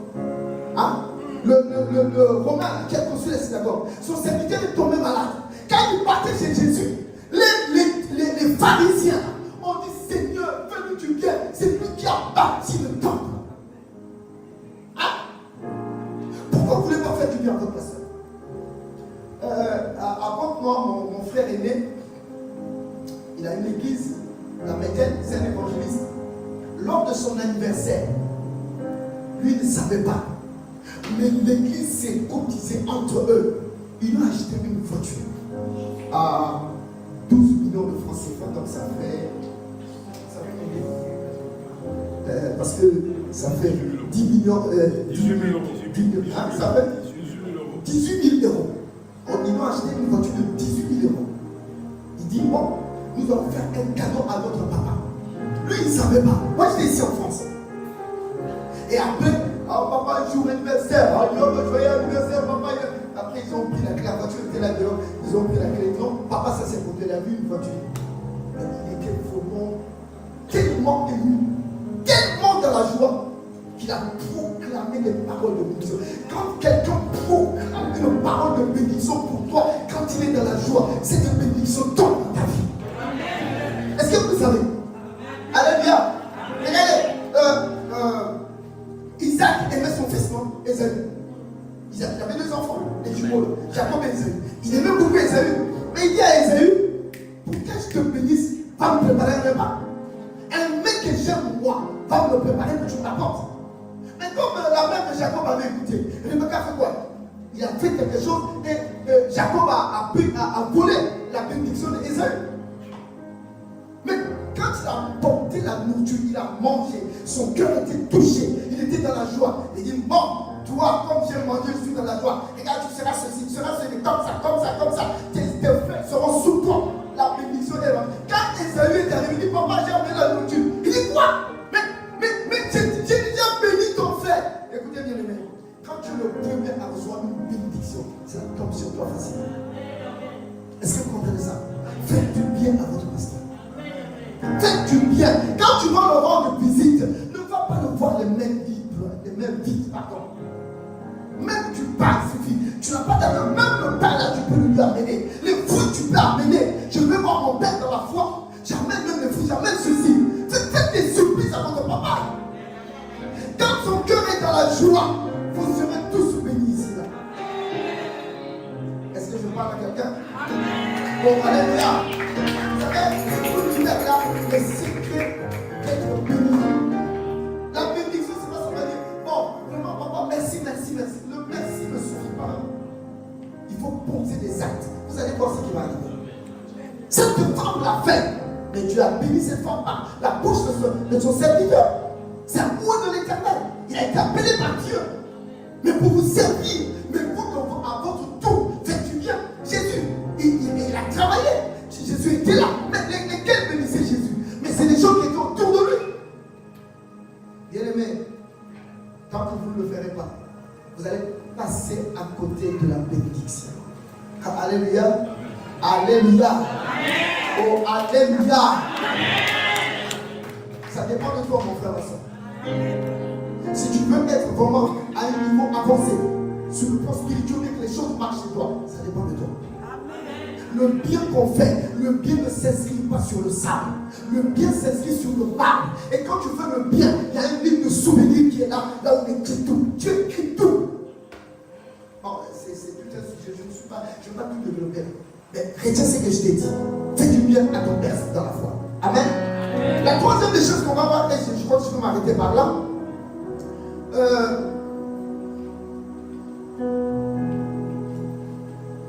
Hein? Le Romain qui a construit la synagogue. Son serviteur est tombé malade. Quand il partait chez Jésus, les pharisiens ont dit, Seigneur, fais-nous du bien. C'est lui qui a bâti le temple. Pourquoi vous ne voulez pas faire du bien à votre pasteur? À Porte-Noire, mon frère aîné, il a une église, la Méthène, c'est un évangéliste. Lors de son anniversaire, lui ne savait pas, mais l'église s'est cotisée entre eux. Ils ont acheté une voiture à 12 millions de francs CFA, donc ça fait combien? Parce que ça fait 10 millions, 18 000 euros. Ça fait 18 000 euros. Ils ont acheté une voiture de 18 000 euros. Il dit, bon, nous allons faire un cadeau à notre papa. Lui, il ne savait pas. Moi, j'étais ici en France. Et après, papa, jour anniversaire. Joyeux anniversaire, papa. Après, ils ont pris la clé, la voiture était là dehors. Ils ont pris la clé. Non, papa, ça c'est pour te la vue, une voiture. Mais il était vraiment tellement ému, tellement dans la joie, qu'il a proclamé des paroles de bénédiction. Quand quelqu'un proclame une parole de bénédiction pour toi, quand il est dans la joie, cette bénédiction tombe dans ta vie. Est-ce que vous savez? Alléluia. Regardez, Isaac aimait son fils, non? Ésaü. Isaac, il avait deux enfants, les jumeaux, Jacob et Ésaü. Il aimait beaucoup Ésaü. Mais il dit à Ésaü, pour que je te bénisse, va me préparer un repas. Un mec que j'aime moi va me préparer que tu m'apportes. Mais comme la mère de Jacob avait écouté, Rebecca fait quoi? Il a fait quelque chose et Jacob a volé la bénédiction d'Ésaü. Mais quand il a porté la nourriture, il a mangé, son cœur était touché, il était dans la joie. Il dit, bon, toi, comme j'ai mangé, je suis dans la joie. Regarde, tu seras ceci, tu seras ceci, comme ça. Tes frères seront sous toi. La bénédiction est là. Quand Ésaü est arrivé, il dit, papa, j'ai amené la nourriture. Il dit, quoi? Mais j'ai déjà béni ton frère. Écoutez bien, les mecs. Quand tu es le premier à recevoir une bénédiction, ça tombe sur toi facilement. Est-ce que vous comprenez ça? Faites du bien à votre pasteur. Faites du bien. Quand tu vas le rendre visite, ne va pas le voir les mains vides, pardon. Tu n'as pas d'argent. Même le père là, tu peux lui amener. Les fruits, tu peux amener. Je veux voir mon père dans la foi. J'amène même les fruits, j'amène ceci. Faites des surprises à votre papa. Quand son cœur est dans la joie, vous serez tous bénis ici. Là. Est-ce que je parle à quelqu'un? Bon, alléluia. Vous savez, tout l'hiver là, le secret d'être béni. La bénédiction, c'est pas ça, on va dire, bon, vraiment, papa, merci, merci, merci. Le merci ne suffit pas. Il faut poser des actes. Vous allez voir ce qui va arriver. Cette femme l'a fait, mais Dieu a béni cette femme par la bouche de son serviteur. C'est un roi de l'Éternel. Il a été appelé par Dieu. Mais pour vous servir, mais vous, à votre tour, faites du bien. Jésus, il a travaillé. Jésus était là. Mais lesquels bénissaient Jésus? Mais c'est les gens qui étaient autour de lui. Bien aimé, tant que vous ne le ferez pas, vous allez passer à côté de la bénédiction. Alléluia. Alléluia. Oh, alléluia. Ça dépend de toi, mon frère et soeur. Si tu veux être vraiment à un niveau avancé, sur le plan spirituel, et que les choses marchent chez toi, ça dépend de toi. Le bien qu'on fait, le bien ne s'inscrit pas sur le sable. Le bien s'inscrit sur le marbre. Et quand tu fais le bien, il y a un livre de souvenirs qui est là, là où il écrit tout. Dieu écrit tout. Bon, c'est tout un sujet, je ne vais pas tout développer. Mais retiens ce que je t'ai dit. Fais du bien à ton père dans la foi. Amen. La troisième des choses qu'on va voir, et je crois que je peux m'arrêter par là.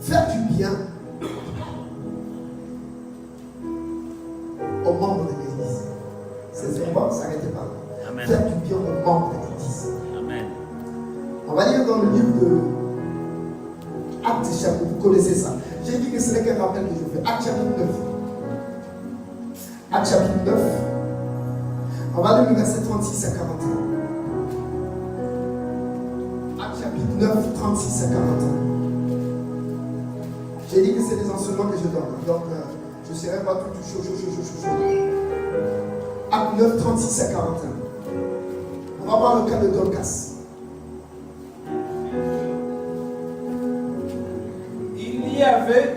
Faire du bien aux membres de l'église. C'est ce qu'on va s'arrêter par là. Amen. Faire du bien aux membres de l'église. Amen. On va lire dans le livre de Actes chapitre, vous connaissez ça. J'ai dit que ce n'est qu'un rappel que je fais. Actes chapitre 9. Actes chapitre 9. On va lire le verset 36 à 41. Actes chapitre 9, 36 à 41. J'ai dit que c'est des enseignements que je donne. Donc, je ne serai pas tout chaud. Actes 9, 36 à 41. On va voir le cas de Dorcas. Il y avait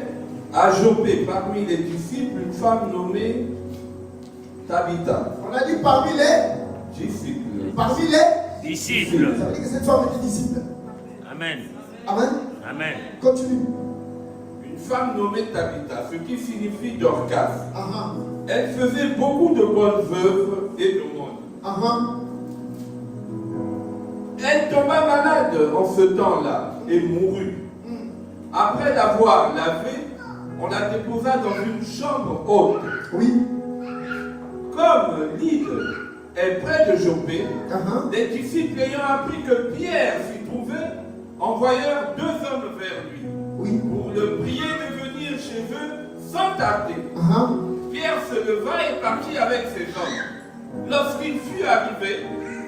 à Joppé parmi les disciples une femme nommée Tabitha. On a dit parmi les disciples. Parmi les disciples. Ça veut dire que cette femme était disciple. Amen. Amen. Amen. Continue. Une femme nommée Tabitha, ce qui signifie Dorcas. Uh-huh. Elle faisait beaucoup de bonnes œuvres et de monde. Uh-huh. Elle tomba malade en ce temps-là et mourut. Après l'avoir lavée, on la déposa dans une chambre haute. Oui. Comme l'île est près de Joppé, Uh-huh. les disciples ayant appris que Pierre s'y trouvait, envoyèrent 2 hommes vers lui Oui. pour le prier de venir chez eux sans tarder. Uh-huh. Pierre se leva et partit avec ses hommes. Lorsqu'il fut arrivé,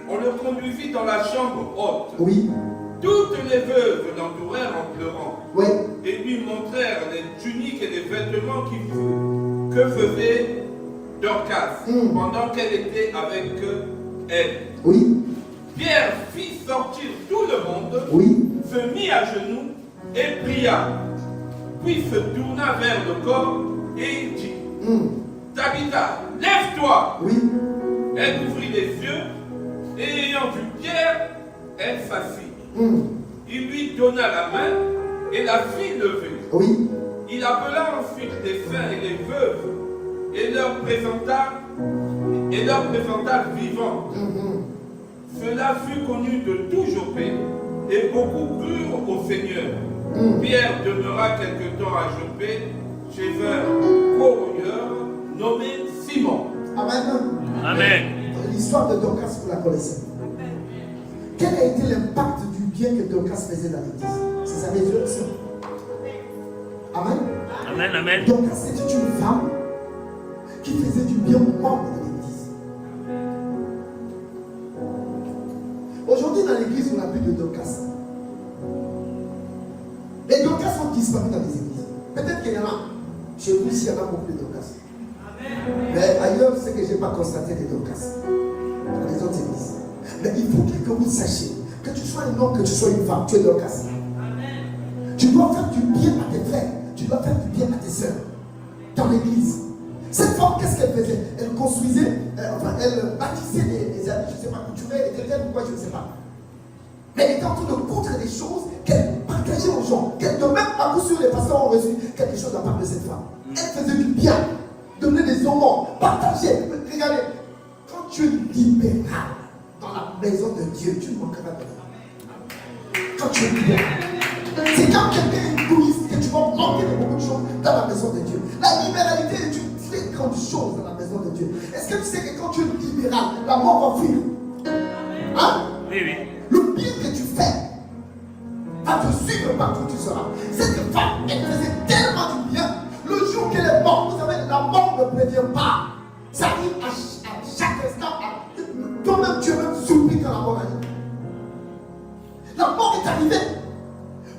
on le conduisit dans la chambre haute. Oui. Toutes les veuves l'entourèrent en pleurant. Oui. Et lui montrèrent les tuniques et les vêtements que faisait Dorcas pendant qu'elle était avec elle. Oui. Pierre fit sortir tout le monde, Oui. se mit à genoux et pria. Puis se tourna vers le corps et il dit, Tabitha, lève-toi. Oui. Elle ouvrit les yeux et ayant vu Pierre, elle s'assit. Il lui donna la main et la fit lever. Oui. Il appela ensuite les saints et les veuves et leur présenta vivants. Cela fut connu de tout Joppé et beaucoup crurent au Seigneur. Pierre demeura quelque temps à Joppé chez un corroyeur nommé Simon. Amen. Amen. L'histoire de Dorcas, vous la connaissez. Quel a été l'impact du bien que Dorcas faisait dans l'église? C'est sa résurrection. Amen. Amen. Amen. Dorcas c'était une femme qui faisait du bien aux membres de l'église. Aujourd'hui dans l'église, on n'a plus de Dorcas. Les Dorcas sont disparus dans les églises. Peut-être qu'il y en a. Chez vous, il y en a beaucoup de Dorcas. Mais ailleurs, c'est que je n'ai pas constaté des Dorcas. Dans les autres églises. Mais il faut que vous sachiez, que tu sois un homme, que tu sois une femme, tu es Dorcas. dois faire du bien à tes sœurs dans l'église. Cette femme, qu'est-ce qu'elle faisait? Elle construisait, elle bâtissait des habits, je ne sais pas, couturait, était telle ou quoi, je ne sais pas. Mais elle était en train de coudre des choses qu'elle partageait aux gens. Qu'elle de même à coup sûr, les pasteurs ont reçu quelque chose de la part de cette femme. Elle faisait du bien, donnait des aumônes, partageait. Regardez, quand tu es libéral dans la maison de Dieu, tu ne manqueras pas de rien. Quand tu es libéral, c'est quand quelqu'un est égoïste que tu vas manquer de beaucoup de choses dans la maison de Dieu. La libéralité est une très grande chose dans la maison de Dieu. Est-ce que tu sais que quand tu es libéral, la mort va fuir? Hein? Oui, oui. Le bien que tu fais va te suivre partout où tu seras. Cette femme, elle faisait tellement du bien. Le jour qu'elle est morte, vous savez, la mort ne prévient pas. Ça arrive à chaque instant. Toi-même, tu es même surpris quand la mort arrive. La mort est arrivée.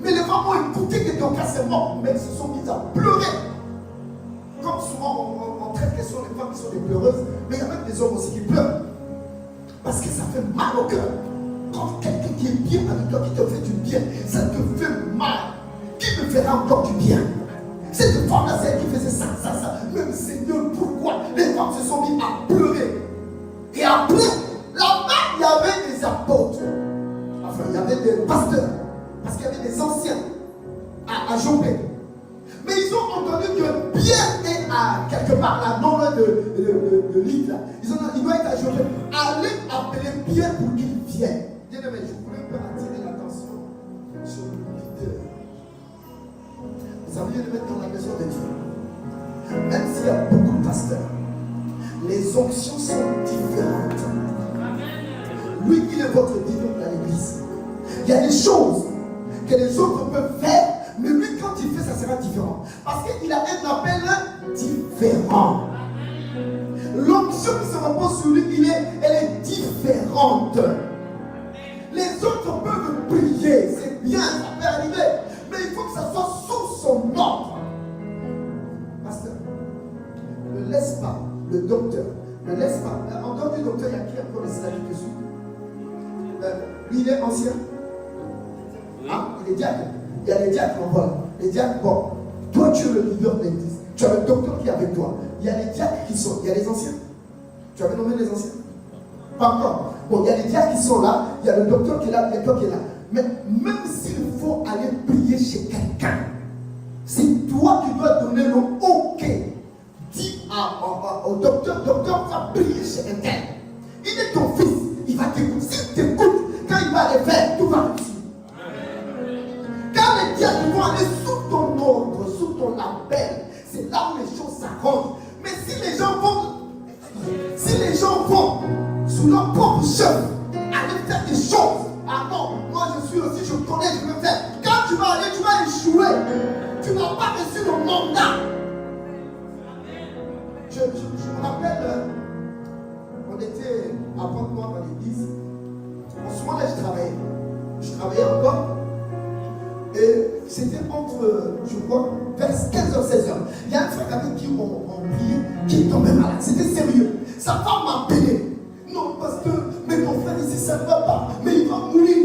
Mais les femmes ont écouté que ton cas c'est mort, mais elles se sont mises à pleurer. Comme souvent on traite que ce sont les femmes qui sont des pleureuses, mais il y a même des hommes aussi qui pleurent. Parce que ça fait mal au cœur. Quand quelqu'un qui est bien avec toi, qui te fait du bien, ça te fait mal. Qui me fera encore du bien? Cette femme-là, c'est elle qui faisait ça. Même Seigneur, pourquoi les femmes se sont mises à pleurer? Et après, là-bas, il y avait des apôtres. Enfin, il y avait des pasteurs. Parce qu'il y avait des anciens à Joppé. Mais ils ont entendu que Pierre est à quelque part là, non loin de l'île là. Il doit être à Joppé. Allez appeler Pierre pour qu'il vienne. Bien aimé, je voulais un peu attirer l'attention sur le leader. Vous avez lieu de mettre dans la maison de Dieu. Même s'il y a beaucoup de pasteurs, les onctions sont différentes. Lui, il est votre leader à l'église. Il y a des choses que les autres peuvent faire, mais lui, quand il fait, ça sera différent. Parce qu'il a un appel différent. L'onction qui se repose sur lui, elle est différente. Les autres peuvent prier, c'est bien, ça peut arriver, mais il faut que ça soit sous son ordre. Pasteur, ne laisse pas le docteur, ne laisse pas. En dehors du docteur, il y a qui encore les salariés dessus? Lui, il est ancien. Ah, il est diacre. Il y a les diacres, voilà. Les diacres, bon. Toi, tu es le leader de l'église. Tu as le docteur qui est avec toi. Il y a les diacres qui sont. Il y a les anciens. Tu avais nommé les anciens? Pas encore. Bon, il y a les diacres qui sont là. Il y a le docteur qui est là. Il y a toi qui est là. Mais même s'il faut aller prier chez quelqu'un, c'est toi qui dois donner le OK. Dis au docteur, docteur, va prier chez un tel. Il est ton fils. Il va t'écouter. S'il t'écoute, quand il va aller faire, tout va réussir. Quand les diacres vont aller sous ton ordre, sous ton appel, c'est là où les choses s'arrangent. Mais si les gens vont sous leur propre chef, aller faire des choses, ah non, moi je suis aussi, je connais, je veux faire. Quand tu vas aller, tu vas échouer. Tu n'as pas reçu le mandat. Je me rappelle, on était à Pointe-Noire dans l'église. En ce moment-là, je travaillais encore. Et c'était entre, je crois, vers 15h-16h. Il y a un frère avec qui on priait, qui tombait malade. C'était sérieux. Sa femme m'a appelé. Non, pasteur, mais ton frère ici, ça ne va pas. Mais il va mourir.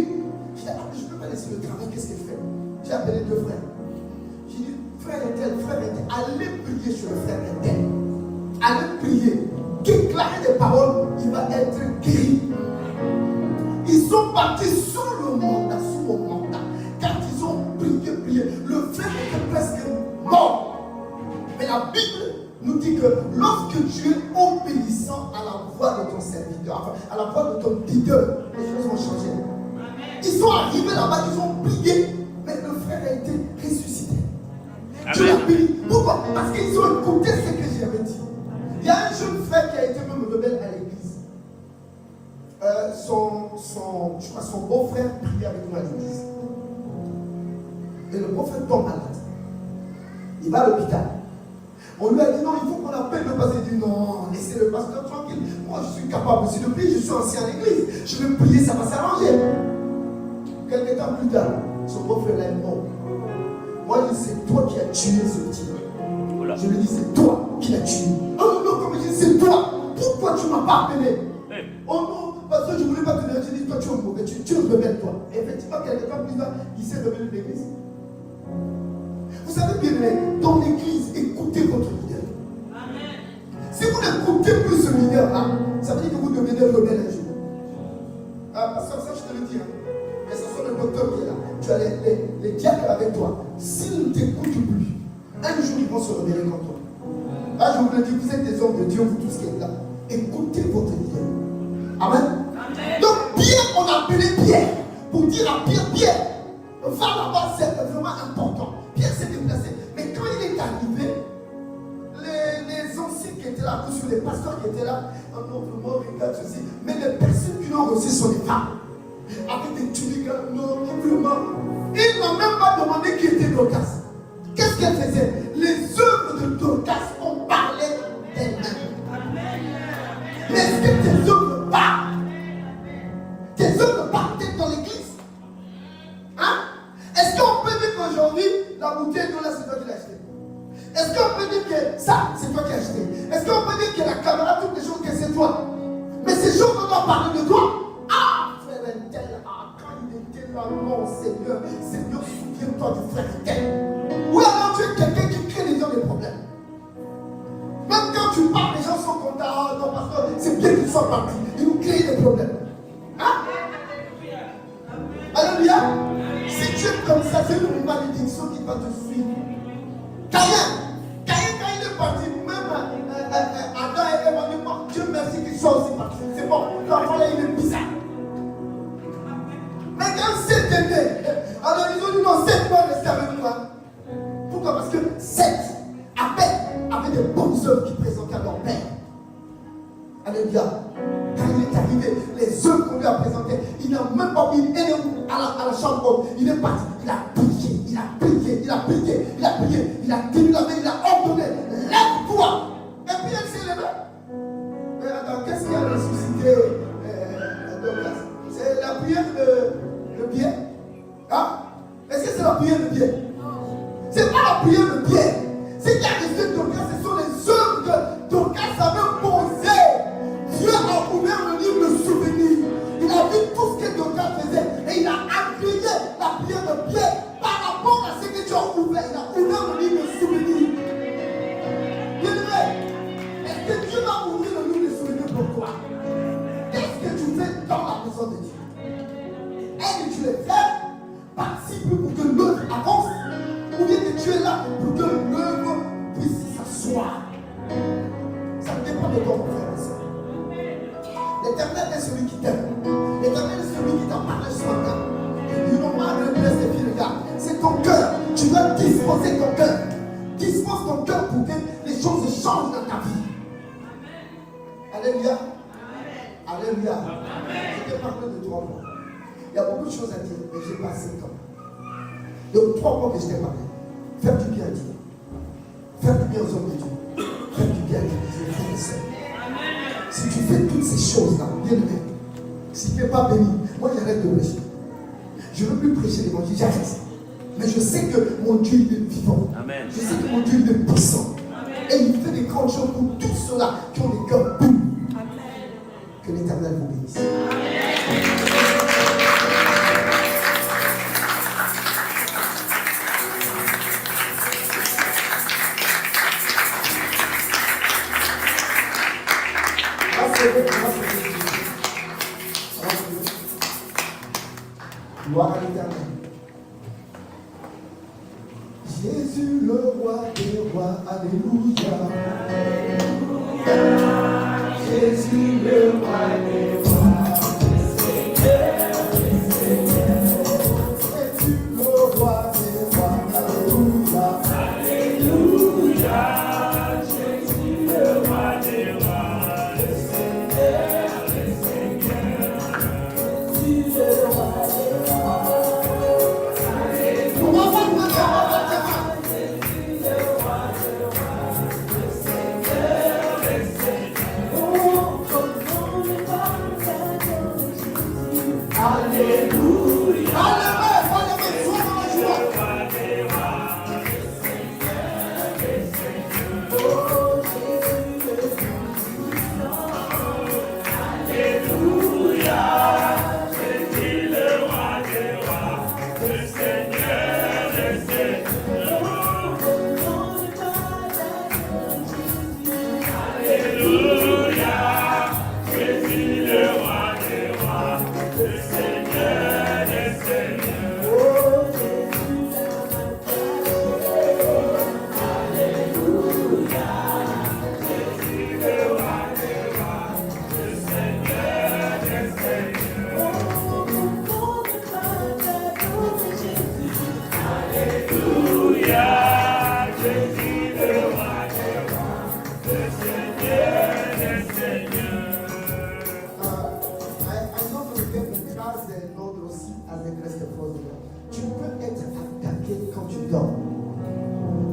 Je dis, je ne peux pas laisser le travail, qu'est-ce qu'il fait? J'ai appelé deux frères. J'ai dit, frère et tel, allez prier sur le frère et tel. Allez prier. Déclarer des paroles, il va être guéri. Ils sont partis sous le mandat, sous mon mandat. Quand ils ont prié, le frère était presque mort. Mais la Bible nous dit que lorsque tu es obéissant à la voix de ton serviteur, enfin à la voix de ton leader, les choses vont changer. Ils sont arrivés là-bas, ils ont prié, mais le frère a été ressuscité. Dieu l'a béni. Pourquoi? Parce qu'ils ont écouté ce que j'avais dit. Il y a un jeune frère qui a été même rebelle à l'église. Je crois son beau-frère priait avec moi à l'église. Et le beau-frère tombe malade. Il va à l'hôpital. On lui a dit non, il faut qu'on appelle le pasteur. Il dit non, laissez le pasteur tranquille. Moi je suis capable aussi de prier, je suis ancien à l'église. Je vais prier, ça va s'arranger. Quelques temps plus tard, son beau-frère est mort. Moi je dis c'est toi qui as tué ce petit. Voilà. Je lui dis c'est toi qui l'as tué. Oh non, comme je dis c'est toi. Pourquoi tu ne m'as pas appelé? Oh non, parce que je ne voulais pas te dire, je dis toi tu es mauvais, tu rebelles toi. Et effectivement, quelques temps plus tard, il s'est rebellé de l'église. Vous savez bien, écoutez plus ce leader-là, ça veut dire que vous devenez rebelle un jour. Parce que ça, je te le dis. Mais ce sont les docteurs qui est là. Tu as les diacres avec toi. S'ils ne t'écoutent plus, un jour ils vont se rebeller contre toi. Là, je vous le dis, vous êtes des hommes de Dieu, vous tous qui êtes là. Écoutez votre leader. Amen. Donc, Pierre, on a appelé Pierre pour dire à Pierre, Pierre, va là-bas, c'est vraiment important. Pierre s'est déplacé. Mais quand il est arrivé, les anciens qui étaient là, tous les pasteurs qui étaient là, non, vraiment, regarde ceci. Mais les personnes qui l'ont reçu sont les femmes. Avec des tuniques, non, vraiment. Il n'a même pas demandé qui était Dorcas. Qu'est-ce qu'elle faisait? Les œuvres de Dorcas ont parlé d'elle-même. Mais est-ce que tes œuvres parlent? Tes œuvres parlent peut-être dans l'église. Hein? Est-ce qu'on peut dire qu'aujourd'hui, la bouteille d'eau là, c'est toi qui l'as acheté? Est-ce qu'on peut dire que ça, c'est toi qui l'as acheté? Est-ce qu'on peut dire que la caméra, toutes les choses, que c'est toi? Mais ces choses, on doit parler de toi. Ah, frère Intel, quand il était là, non, Seigneur, Seigneur, souviens-toi du frère Intel. Ou alors tu es quelqu'un qui crée les gens des problèmes. Même quand tu parles, les gens sont contents. Ah non, pasteur, c'est bien qu'ils soient partis. Ils nous créent des problèmes. Hein? Alléluia. Si tu es comme ça, c'est une malédiction qui va te suivre. Caïn, quand il est parti, même Adam et Ève ont dit, bon, Dieu merci qu'ils soient aussi partis. C'est bon, l'enfant là il est bizarre. Mais quand Seth est né, alors ils ont dit non, Seth va rester avec nous. Pourquoi? Parce que Seth avait des bonnes œuvres qui présentaient à leur père. Alléluia. Quand il est arrivé, les œuvres qu'on lui a présentées, il n'a même pas mis à la chambre haute. Il est parti, il a prié, il a prié, il a prié, il a prié, il a tenu la main, il a ordonné, lève-toi. Et puis elle s'est levée. Mais attends, qu'est-ce qui a ressuscité Dorcas? C'est la prière de Pierre. Hein? Est-ce que c'est la prière de Pierre? C'est pas la prière de Pierre. C'est qui a ressuscité Dorcas, ce sont les œuvres que Dorcas avait posées. Dieu a ouvert le livre de souvenirs. Il a vu tout ce que Dorcas faisait et il a appuyé la prière de Pierre par rapport à ce que Dieu a ouvert. Il a ouvert le livre de souvenirs. Bien aimé, est-ce que Dieu va ouvrir le livre de souvenirs pour toi? Qu'est-ce que tu fais dans la maison de Dieu? Est-ce que tu les fais participer pour que l'œuvre avance? Ou bien que tu es là pour que l'œuvre puisse s'asseoir? Ça dépend de toi, mon frère et soeur. L'Éternel est celui qui t'aime. L'Éternel est celui qui t'a parlé ce matin. You know what the bless the feeling God. C'est ton cœur. Tu dois disposer ton cœur. Dispose ton cœur pour que les choses changent dans ta vie. Alléluia. Alléluia. Je t'ai parlé de 3 mois. Il y a beaucoup de choses à dire, mais j'ai pas assez de temps. Donc 3 mois que je t'ai parlé. Faire du bien à Dieu. Faire du bien aux hommes de Dieu. Faire du bien à Dieu, frères et sœurs. Si tu fais toutes ces choses-là, bien aimé, si tu n'es pas béni, moi j'arrête de prêcher. Je ne veux plus prêcher l'évangile, j'arrête. Mais je sais que mon Dieu il est vivant. Amen. Je sais que mon Dieu il est puissant. Amen. Et il fait des grandes choses pour tous ceux-là qui ont des cœurs purs. Que l'Éternel vous bénisse. Gloire à l'Éternel. Jésus le roi des rois, alléluia. Jésus le roi des rois, Seigneur, Jésus le roi des rois, alléluia. Alléluia. Jésus le roi des rois, le Seigneur, Jésus le roi des rois. Oh,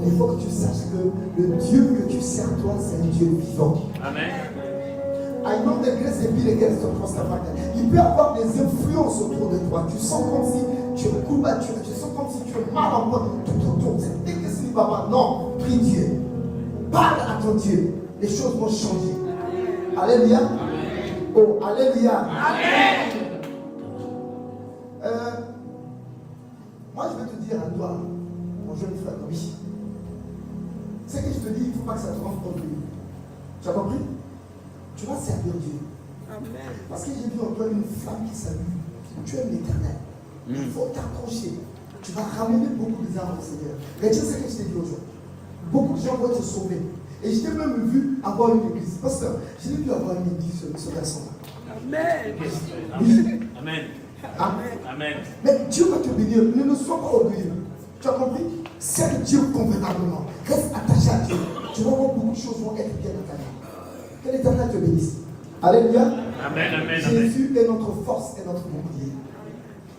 il faut que tu saches que le Dieu que tu sers toi, c'est un Dieu vivant. Amen. I know the grace be against the cross. Il peut y avoir des influences autour de toi. Tu sens comme si tu es combattu, tu sens comme si tu es mal en point tout autour. C'est dès que ce n'est pas mal. Non, prie Dieu. Parle à ton Dieu. Les choses vont changer. Alléluia. Oh, alléluia. Amen. Moi, je vais te dire à toi, mon jeune frère, oui. Ce que je te dis, il ne faut pas que ça te rende compte. Tu as compris? Tu vas servir Dieu. Amen. Parce que j'ai vu en toi une flamme qui s'allume. Tu aimes l'éternel. Il faut t'accrocher. Tu vas ramener beaucoup de âmes au Seigneur. Retiens ce que je t'ai dit aujourd'hui. Beaucoup de gens vont te sauver. Et je t'ai même vu avoir une église. Pasteur, je l'ai vu avoir une église, ce garçon-là. Amen. Oui. Amen. Amen. Amen. Mais Dieu va te bénir. Ne sois pas orgueilleux. Tu as compris? Sers Dieu convenablement. Reste attaché à Dieu. Tu vas voir beaucoup de choses vont être bien dans ta vie. Que l'Éternel te bénisse. Alléluia. Amen. Amen. Jésus est notre force et notre bouclier.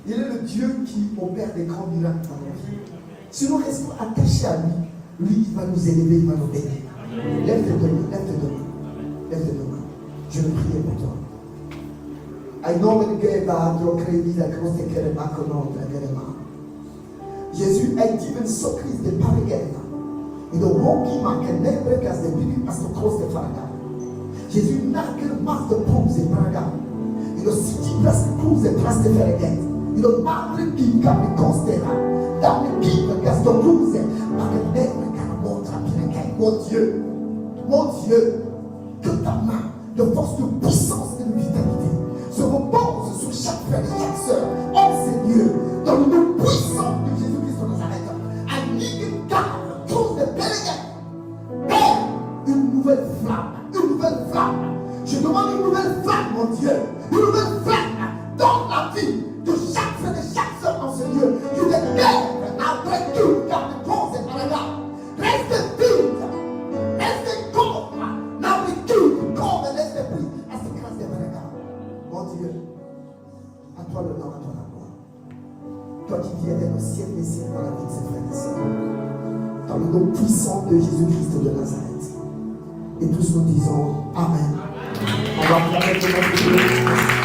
Il est le Dieu qui opère des grands miracles dans nos vies. Si nous restons attachés à lui, lui, il va nous élever, il va nous bénir. Lève tes deux mains, lève tes deux mains. Lève tes deux mains. Je vais prier pour toi. Jésus est given so Christ de Parigena. Et de Woki Makenebre as the beginning as the cross de Faraga. Jésus n'a que masse de proofs et Faraga. Et le city plus proofs et place de Faraga. Et le marbre qui cap constera. Dans le qui gas de proofs et Makenebre montre à Pirega. Mon Dieu, que ta main de force, de puissance et de vitalité se repose sur chaque frère et chaque sœur. Oh Seigneur, dans le nom puissant de Jésus-Christ de Nazareth, à l'Igncar, chose de Péléguet, Père, une nouvelle flamme, une nouvelle flamme. Je demande une nouvelle flamme, mon Dieu, une nouvelle flamme dans la vie de chaque frère et chaque sœur en ce lieu. Je déclare après tout, car le temps est par là. Reste vide, reste contre, n'habitude, comme l'esprit, à ce grâce de Péléguet. Mon Dieu, à toi l'honneur, à toi la gloire. Toi qui viens au ciel des ciels dans la vie de ses frères et sœurs. Dans le nom puissant de Jésus-Christ de Nazareth. Et tous nous disons Amen. On va regarder notre